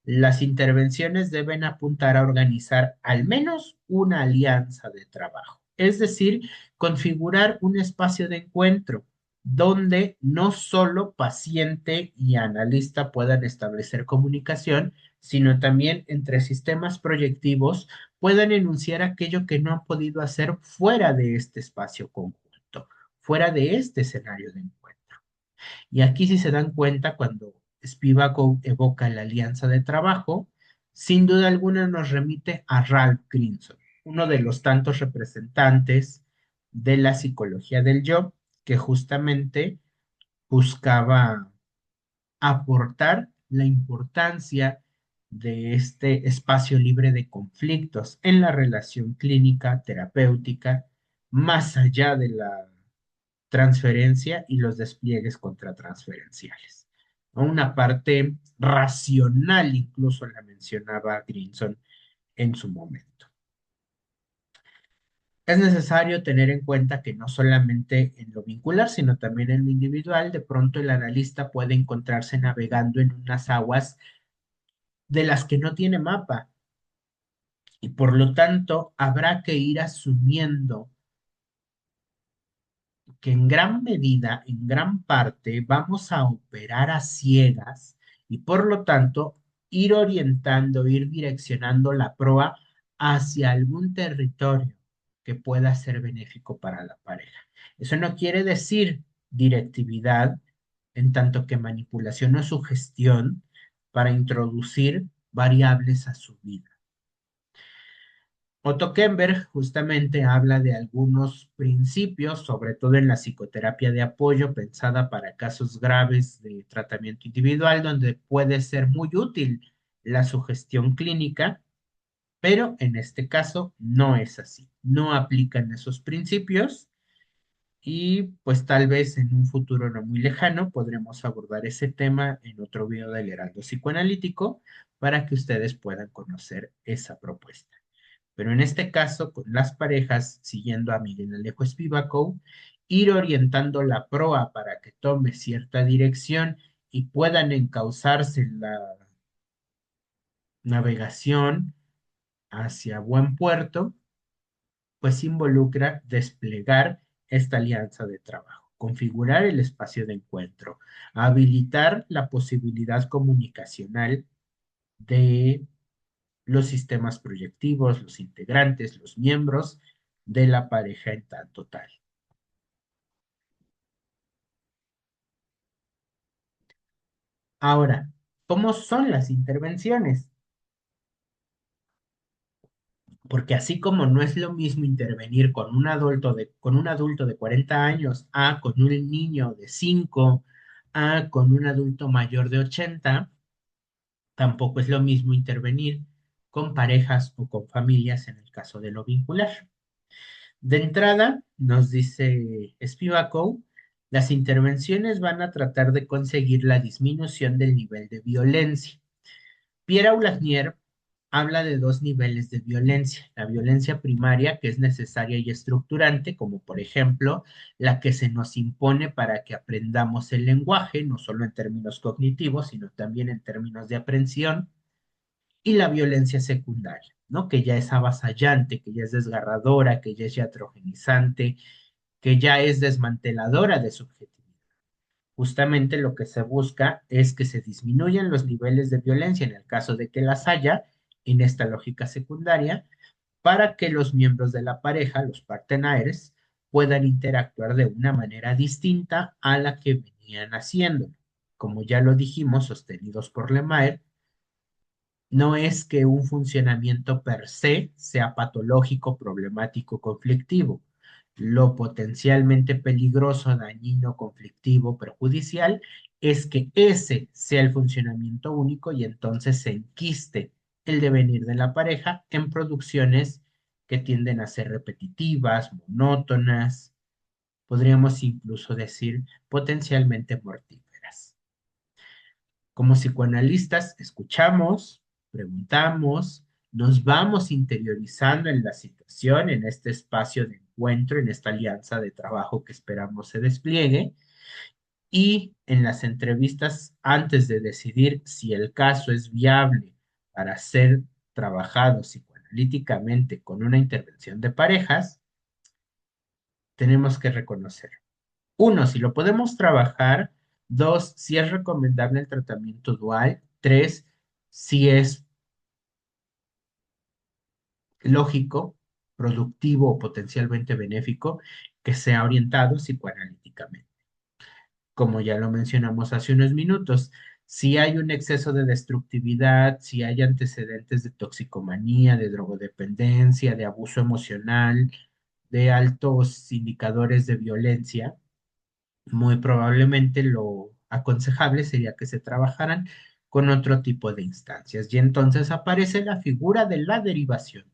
las intervenciones deben apuntar a organizar al menos una alianza de trabajo, es decir, configurar un espacio de encuentro donde no solo paciente y analista puedan establecer comunicación, sino también entre sistemas proyectivos puedan enunciar aquello que no han podido hacer fuera de este espacio conjunto, fuera de este escenario de encuentro. Y aquí si se dan cuenta, cuando Spivak evoca la alianza de trabajo, sin duda alguna nos remite a Ralph Grinson, uno de los tantos representantes de la psicología del yo, que justamente buscaba aportar la importancia de este espacio libre de conflictos en la relación clínica, terapéutica, más allá de la transferencia y los despliegues contratransferenciales. Una parte racional, incluso la mencionaba Grinson en su momento. Es necesario tener en cuenta que no solamente en lo vincular, sino también en lo individual, de pronto el analista puede encontrarse navegando en unas aguas de las que no tiene mapa y por lo tanto habrá que ir asumiendo que en gran medida, en gran parte, vamos a operar a ciegas y por lo tanto ir orientando, ir direccionando la proa hacia algún territorio que pueda ser benéfico para la pareja. Eso no quiere decir directividad, en tanto que manipulación o sugestión para introducir variables a su vida. Otto Kemper justamente habla de algunos principios, sobre todo en la psicoterapia de apoyo pensada para casos graves de tratamiento individual, donde puede ser muy útil la sugestión clínica, pero en este caso no es así. No aplican esos principios y pues tal vez en un futuro no muy lejano podremos abordar ese tema en otro video del Heraldo Psicoanalítico para que ustedes puedan conocer esa propuesta. Pero en este caso, con las parejas, siguiendo a Miguel Alejo Spivakov, ir orientando la proa para que tome cierta dirección y puedan encauzarse en la navegación hacia buen puerto, pues involucra desplegar esta alianza de trabajo, configurar el espacio de encuentro, habilitar la posibilidad comunicacional de los sistemas proyectivos, los integrantes, los miembros de la pareja en tanto tal. Ahora, ¿cómo son las intervenciones? Porque así como no es lo mismo intervenir con un adulto de 40 años a con un niño de 5 a con un adulto mayor de 80, tampoco es lo mismo intervenir con parejas o con familias en el caso de lo vincular. De entrada, nos dice Spivakov, las intervenciones van a tratar de conseguir la disminución del nivel de violencia. Pierre Aulagnier habla de dos niveles de violencia. La violencia primaria, que es necesaria y estructurante, como por ejemplo la que se nos impone para que aprendamos el lenguaje, no solo en términos cognitivos, sino también en términos de aprehensión, y la violencia secundaria, ¿no? Que ya es avasallante, que ya es desgarradora, que ya es iatrogenizante, que ya es desmanteladora de subjetividad. Justamente lo que se busca es que se disminuyan los niveles de violencia en el caso de que las haya en esta lógica secundaria para que los miembros de la pareja, los partenaires, puedan interactuar de una manera distinta a la que venían haciendo. Como ya lo dijimos, sostenidos por Lemaitre, no es que un funcionamiento per se sea patológico, problemático, conflictivo. Lo potencialmente peligroso, dañino, conflictivo, perjudicial es que ese sea el funcionamiento único y entonces se enquiste el devenir de la pareja en producciones que tienden a ser repetitivas, monótonas, podríamos incluso decir potencialmente mortíferas. Como psicoanalistas, escuchamos, preguntamos, nos vamos interiorizando en la situación, en este espacio de encuentro, en esta alianza de trabajo que esperamos se despliegue, y en las entrevistas, antes de decidir si el caso es viable para ser trabajado psicoanalíticamente con una intervención de parejas, tenemos que reconocer. Uno, si lo podemos trabajar. Dos, si es recomendable el tratamiento dual. Tres, si es lógico, productivo o potencialmente benéfico que sea orientado psicoanalíticamente. Como ya lo mencionamos hace unos minutos, si hay un exceso de destructividad, si hay antecedentes de toxicomanía, de drogodependencia, de abuso emocional, de altos indicadores de violencia, muy probablemente lo aconsejable sería que se trabajaran con otro tipo de instancias. Y entonces aparece la figura de la derivación.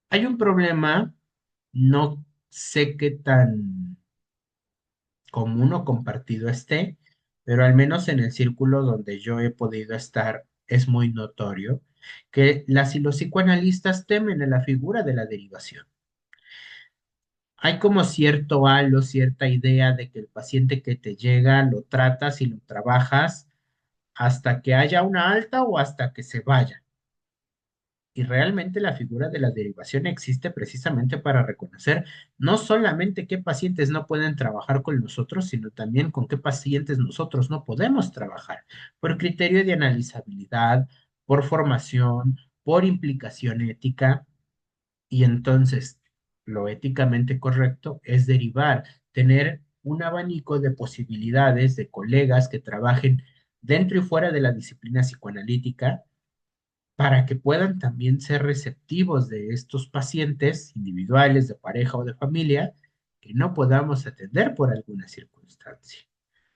Hay un problema, no sé qué tan común o compartido esté, pero al menos en el círculo donde yo he podido estar es muy notorio que las y los psicoanalistas temen a la figura de la derivación. Hay como cierto halo, cierta idea de que el paciente que te llega lo tratas y lo trabajas hasta que haya una alta o hasta que se vaya. Y realmente la figura de la derivación existe precisamente para reconocer no solamente qué pacientes no pueden trabajar con nosotros, sino también con qué pacientes nosotros no podemos trabajar, por criterio de analizabilidad, por formación, por implicación ética. Y entonces, lo éticamente correcto es derivar, tener un abanico de posibilidades de colegas que trabajen dentro y fuera de la disciplina psicoanalítica para que puedan también ser receptivos de estos pacientes individuales, de pareja o de familia, que no podamos atender por alguna circunstancia.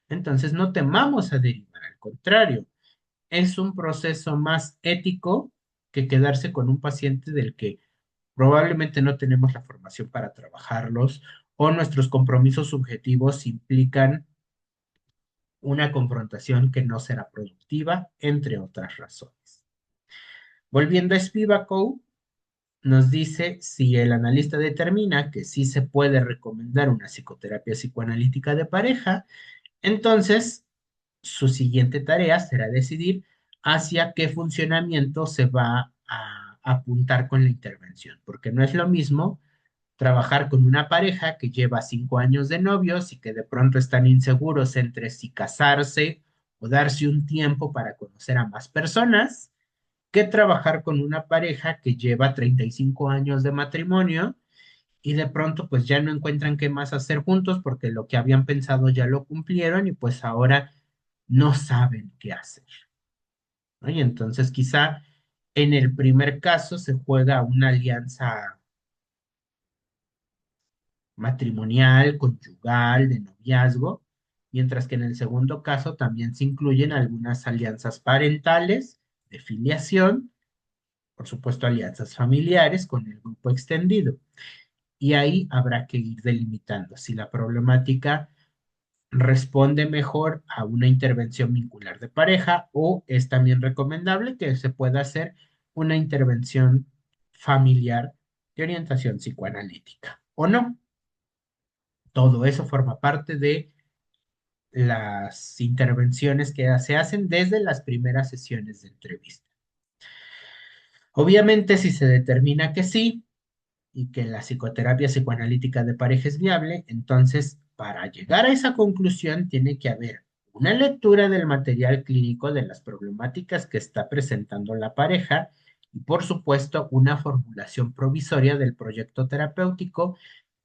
Entonces, no temamos a derivar, al contrario, es un proceso más ético que quedarse con un paciente del que probablemente no tenemos la formación para trabajarlos o nuestros compromisos subjetivos implican una confrontación que no será productiva, entre otras razones. Volviendo a Spivak, nos dice si el analista determina que sí se puede recomendar una psicoterapia psicoanalítica de pareja, entonces su siguiente tarea será decidir hacia qué funcionamiento se va a apuntar con la intervención, porque no es lo mismo trabajar con una pareja que lleva 5 años de novios y que de pronto están inseguros entre si casarse o darse un tiempo para conocer a más personas, que trabajar con una pareja que lleva 35 años de matrimonio y de pronto pues ya no encuentran qué más hacer juntos porque lo que habían pensado ya lo cumplieron y pues ahora no saben qué hacer, ¿no? Y entonces quizá en el primer caso se juega una alianza matrimonial, conyugal, de noviazgo, mientras que en el segundo caso también se incluyen algunas alianzas parentales, de filiación, por supuesto alianzas familiares con el grupo extendido. Y ahí habrá que ir delimitando si la problemática responde mejor a una intervención vincular de pareja o es también recomendable que se pueda hacer una intervención familiar de orientación psicoanalítica o no. Todo eso forma parte de las intervenciones que se hacen desde las primeras sesiones de entrevista. Obviamente, si se determina que sí y que la psicoterapia psicoanalítica de pareja es viable, entonces para llegar a esa conclusión tiene que haber una lectura del material clínico de las problemáticas que está presentando la pareja y, por supuesto, una formulación provisoria del proyecto terapéutico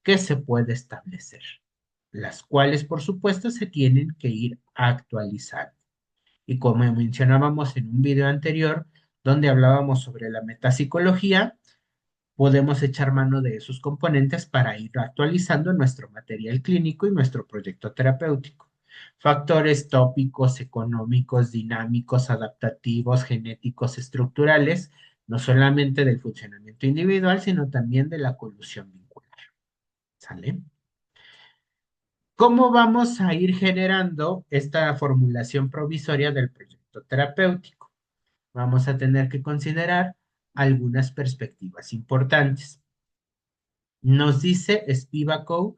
que se puede establecer, las cuales, por supuesto, se tienen que ir actualizando. Y como mencionábamos en un video anterior, donde hablábamos sobre la metapsicología, podemos echar mano de esos componentes para ir actualizando nuestro material clínico y nuestro proyecto terapéutico. Factores tópicos, económicos, dinámicos, adaptativos, genéticos, estructurales, no solamente del funcionamiento individual, sino también de la colusión vincular. ¿Sale? ¿Cómo vamos a ir generando esta formulación provisoria del proyecto terapéutico? Vamos a tener que considerar algunas perspectivas importantes. Nos dice Spivakov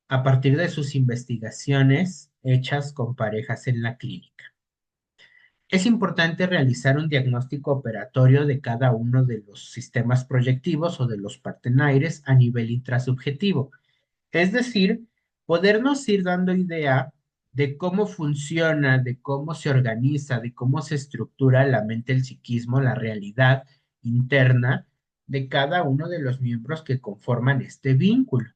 a partir de sus investigaciones hechas con parejas en la clínica. Es importante realizar un diagnóstico operatorio de cada uno de los sistemas proyectivos o de los partenaires a nivel intrasubjetivo. Es decir, podernos ir dando idea de cómo funciona, de cómo se organiza, de cómo se estructura la mente, el psiquismo, la realidad interna de cada uno de los miembros que conforman este vínculo.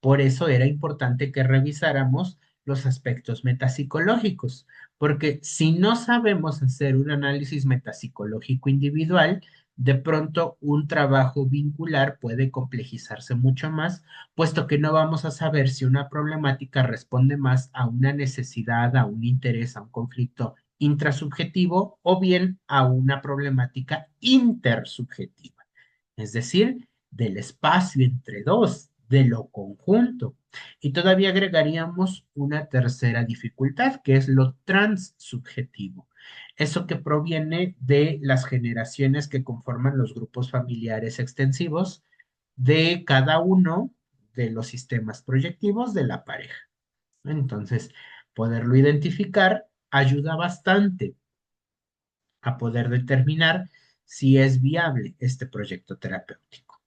Por eso era importante que revisáramos los aspectos metapsicológicos, porque si no sabemos hacer un análisis metapsicológico individual, de pronto un trabajo vincular puede complejizarse mucho más, puesto que no vamos a saber si una problemática responde más a una necesidad, a un interés, a un conflicto intrasubjetivo o bien a una problemática intersubjetiva, es decir, del espacio entre dos, de lo conjunto. Y todavía agregaríamos una tercera dificultad, que es lo transsubjetivo. Eso que proviene de las generaciones que conforman los grupos familiares extensivos de cada uno de los sistemas proyectivos de la pareja. Entonces, poderlo identificar ayuda bastante a poder determinar si es viable este proyecto terapéutico.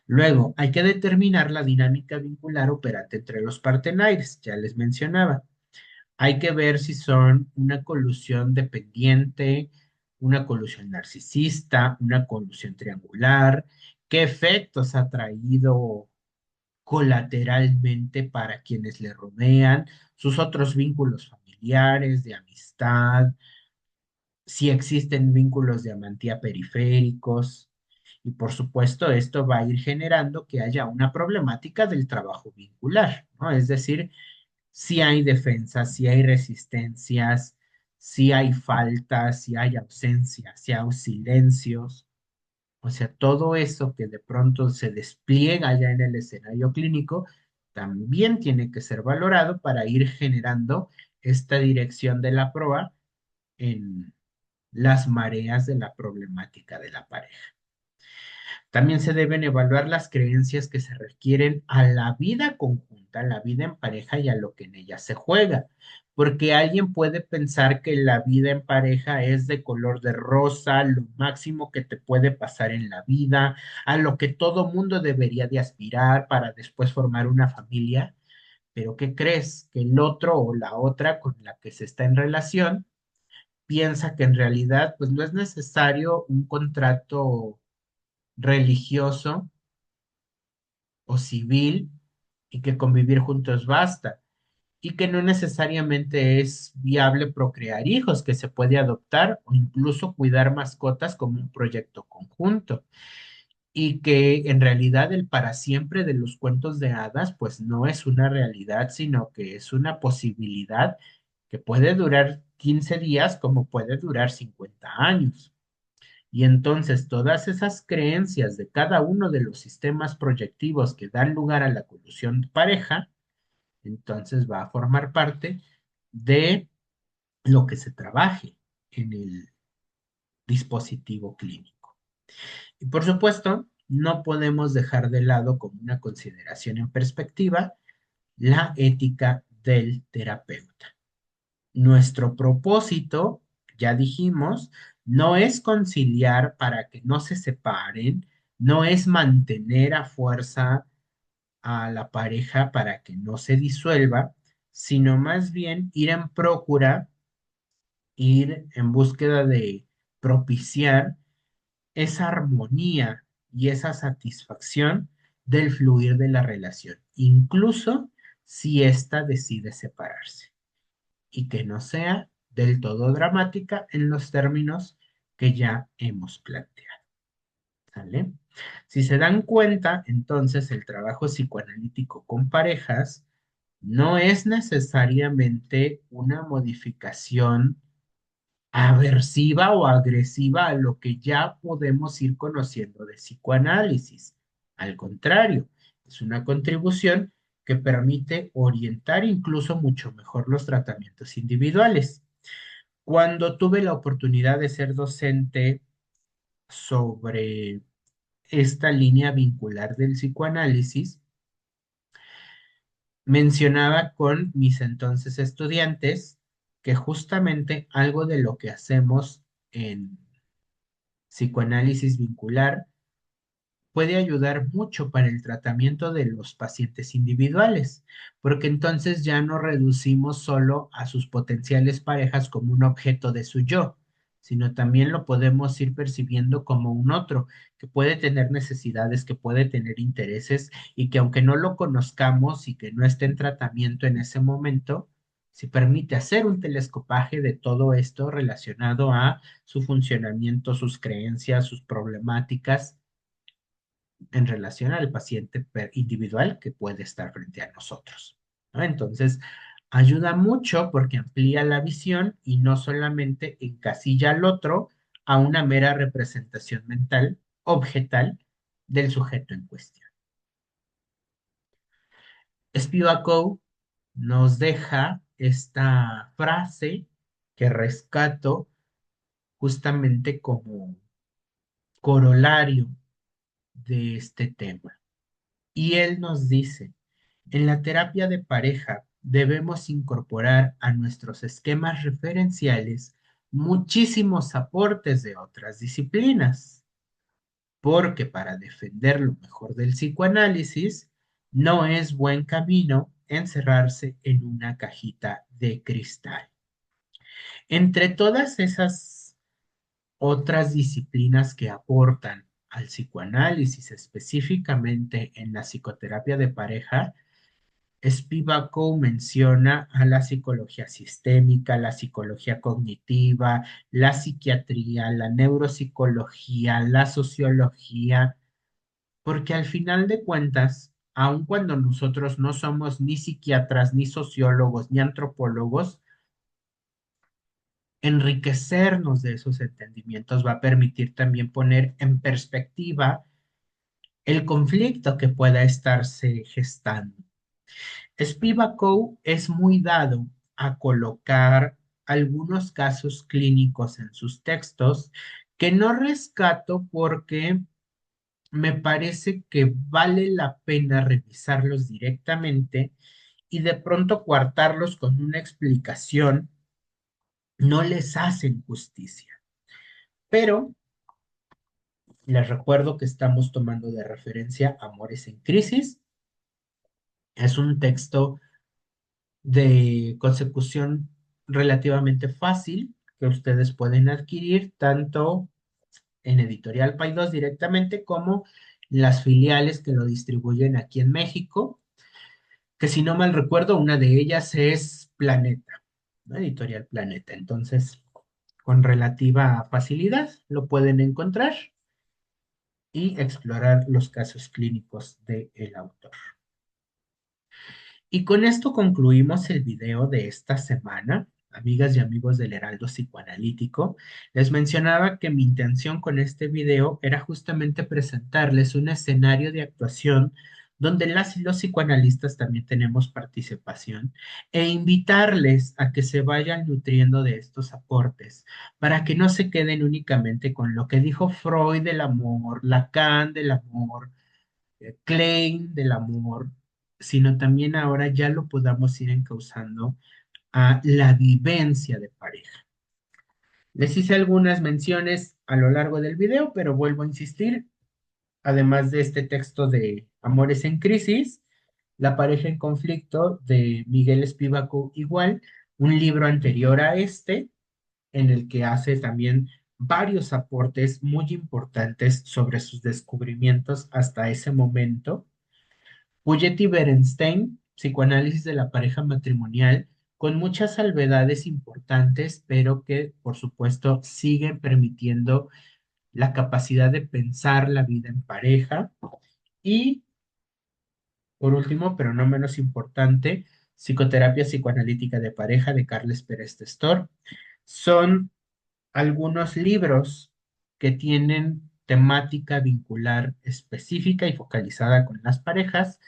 Luego, hay que determinar la dinámica vincular operante entre los partenaires, ya les mencionaba. Hay que ver si son una colusión dependiente, una colusión narcisista, una colusión triangular, qué efectos ha traído colateralmente para quienes le rodean, sus otros vínculos familiares, de amistad, si existen vínculos de amantía periféricos. Y por supuesto, esto va a ir generando que haya una problemática del trabajo vincular, ¿no? Es decir, si hay defensas, si hay resistencias, si hay faltas, si hay ausencias, si hay silencios. O sea, todo eso que de pronto se despliega ya en el escenario clínico también tiene que ser valorado para ir generando esta dirección de la proa en las mareas de la problemática de la pareja. También se deben evaluar las creencias que se requieren a la vida conjunta, a la vida en pareja y a lo que en ella se juega, porque alguien puede pensar que la vida en pareja es de color de rosa, lo máximo que te puede pasar en la vida, a lo que todo mundo debería de aspirar para después formar una familia, pero ¿qué crees? Que el otro o la otra con la que se está en relación piensa que en realidad pues no es necesario un contrato religioso o civil y que convivir juntos basta y que no necesariamente es viable procrear hijos, que se puede adoptar o incluso cuidar mascotas como un proyecto conjunto y que en realidad el para siempre de los cuentos de hadas pues no es una realidad, sino que es una posibilidad que puede durar 15 días como puede durar 50 años. Y entonces todas esas creencias de cada uno de los sistemas proyectivos que dan lugar a la colusión de pareja, entonces va a formar parte de lo que se trabaje en el dispositivo clínico. Y por supuesto, no podemos dejar de lado como una consideración en perspectiva la ética del terapeuta. Nuestro propósito, ya dijimos, no es conciliar para que no se separen, no es mantener a fuerza a la pareja para que no se disuelva, sino más bien ir en procura, ir en búsqueda de propiciar esa armonía y esa satisfacción del fluir de la relación, incluso si ésta decide separarse, y que no sea del todo dramática en los términos que ya hemos planteado. ¿Sale? Si se dan cuenta, entonces el trabajo psicoanalítico con parejas no es necesariamente una modificación aversiva o agresiva a lo que ya podemos ir conociendo de psicoanálisis. Al contrario, es una contribución que permite orientar incluso mucho mejor los tratamientos individuales. Cuando tuve la oportunidad de ser docente sobre esta línea vincular del psicoanálisis, mencionaba con mis entonces estudiantes que justamente algo de lo que hacemos en psicoanálisis vincular puede ayudar mucho para el tratamiento de los pacientes individuales, porque entonces ya no reducimos solo a sus potenciales parejas como un objeto de su yo, sino también lo podemos ir percibiendo como un otro, que puede tener necesidades, que puede tener intereses y que aunque no lo conozcamos y que no esté en tratamiento en ese momento, se permite hacer un telescopaje de todo esto relacionado a su funcionamiento, sus creencias, sus problemáticas en relación al paciente individual que puede estar frente a nosotros, ¿no? Entonces, ayuda mucho porque amplía la visión y no solamente encasilla al otro a una mera representación mental, objetal, del sujeto en cuestión. Spivakov nos deja esta frase que rescato justamente como corolario de este tema. Y él nos dice, en la terapia de pareja debemos incorporar a nuestros esquemas referenciales muchísimos aportes de otras disciplinas, porque para defender lo mejor del psicoanálisis no es buen camino encerrarse en una cajita de cristal. Entre todas esas otras disciplinas que aportan al psicoanálisis, específicamente en la psicoterapia de pareja, Spivako menciona a la psicología sistémica, la psicología cognitiva, la psiquiatría, la neuropsicología, la sociología, porque al final de cuentas, aun cuando nosotros no somos ni psiquiatras, ni sociólogos, ni antropólogos, enriquecernos de esos entendimientos va a permitir también poner en perspectiva el conflicto que pueda estarse gestando. Spivakov es muy dado a colocar algunos casos clínicos en sus textos que no rescato porque me parece que vale la pena revisarlos directamente y de pronto coartarlos con una explicación no les hacen justicia. Pero les recuerdo que estamos tomando de referencia Amores en Crisis. Es un texto de consecución relativamente fácil que ustedes pueden adquirir tanto en Editorial Paidós directamente como las filiales que lo distribuyen aquí en México, que si no mal recuerdo, una de ellas es Planeta, ¿no? Editorial Planeta. Entonces, con relativa facilidad lo pueden encontrar y explorar los casos clínicos del autor. Y con esto concluimos el video de esta semana. Amigas y amigos del Heraldo Psicoanalítico, les mencionaba que mi intención con este video era justamente presentarles un escenario de actuación donde las y los psicoanalistas también tenemos participación e invitarles a que se vayan nutriendo de estos aportes para que no se queden únicamente con lo que dijo Freud del amor, Lacan del amor, Klein del amor, sino también ahora ya lo podamos ir encauzando a la vivencia de pareja. Les hice algunas menciones a lo largo del video, pero vuelvo a insistir, además de este texto de Amores en Crisis, La pareja en conflicto de Miguel Espívaco igual, un libro anterior a este, en el que hace también varios aportes muy importantes sobre sus descubrimientos hasta ese momento. Puget y Berenstein, psicoanálisis de la pareja matrimonial, con muchas salvedades importantes, pero que por supuesto siguen permitiendo la capacidad de pensar la vida en pareja. Y por último, pero no menos importante, psicoterapia psicoanalítica de pareja de Carles Pérez Testor. Son algunos libros que tienen temática vincular específica y focalizada con las parejas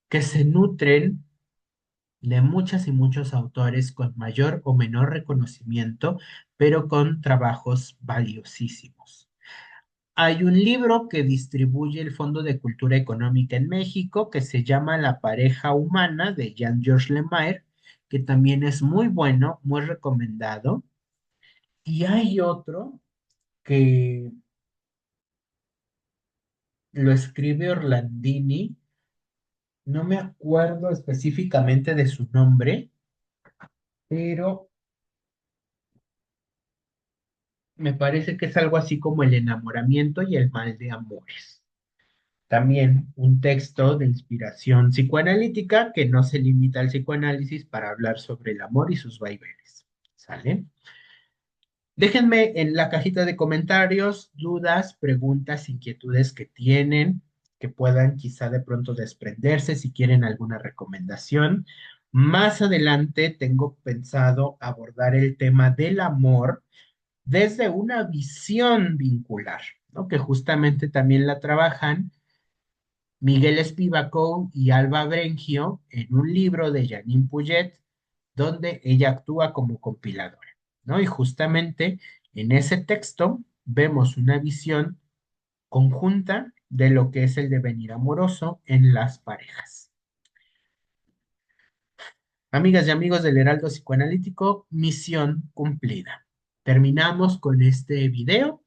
que se nutren de muchas y muchos autores con mayor o menor reconocimiento, pero con trabajos valiosísimos. Hay un libro que distribuye el Fondo de Cultura Económica en México que se llama La pareja humana de Jean-Georges Lemaitre, que también es muy bueno, muy recomendado. Y hay otro que lo escribe Orlandini, no me acuerdo específicamente de su nombre, pero me parece que es algo así como el enamoramiento y el mal de amores. También un texto de inspiración psicoanalítica que no se limita al psicoanálisis para hablar sobre el amor y sus vaivenes. ¿Sale? Déjenme en la cajita de comentarios dudas, preguntas, inquietudes que tienen, que puedan quizá de pronto desprenderse si quieren alguna recomendación. Más adelante tengo pensado abordar el tema del amor desde una visión vincular, ¿no? Que justamente también la trabajan Miguel Espivacou y Alba Brengio en un libro de Janine Puget, donde ella actúa como compiladora, ¿no? Y justamente en ese texto vemos una visión conjunta de lo que es el devenir amoroso en las parejas. Amigas y amigos del Heraldo Psicoanalítico, misión cumplida. Terminamos con este video.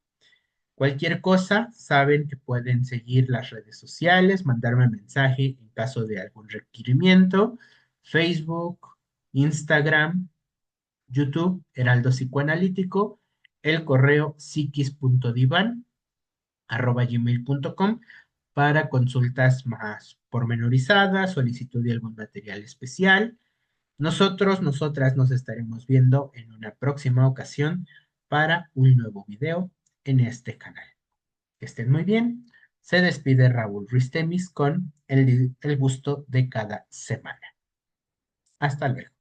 Cualquier cosa, saben que pueden seguir las redes sociales, mandarme mensaje en caso de algún requerimiento, Facebook, Instagram, YouTube, Heraldo Psicoanalítico, el correo psiquis.divan@gmail.com para consultas más pormenorizadas, solicitud de algún material especial. Nosotras nos estaremos viendo en una próxima ocasión para un nuevo video en este canal. Que estén muy bien. Se despide Raúl Ruiz Temis con el gusto de cada semana. Hasta luego.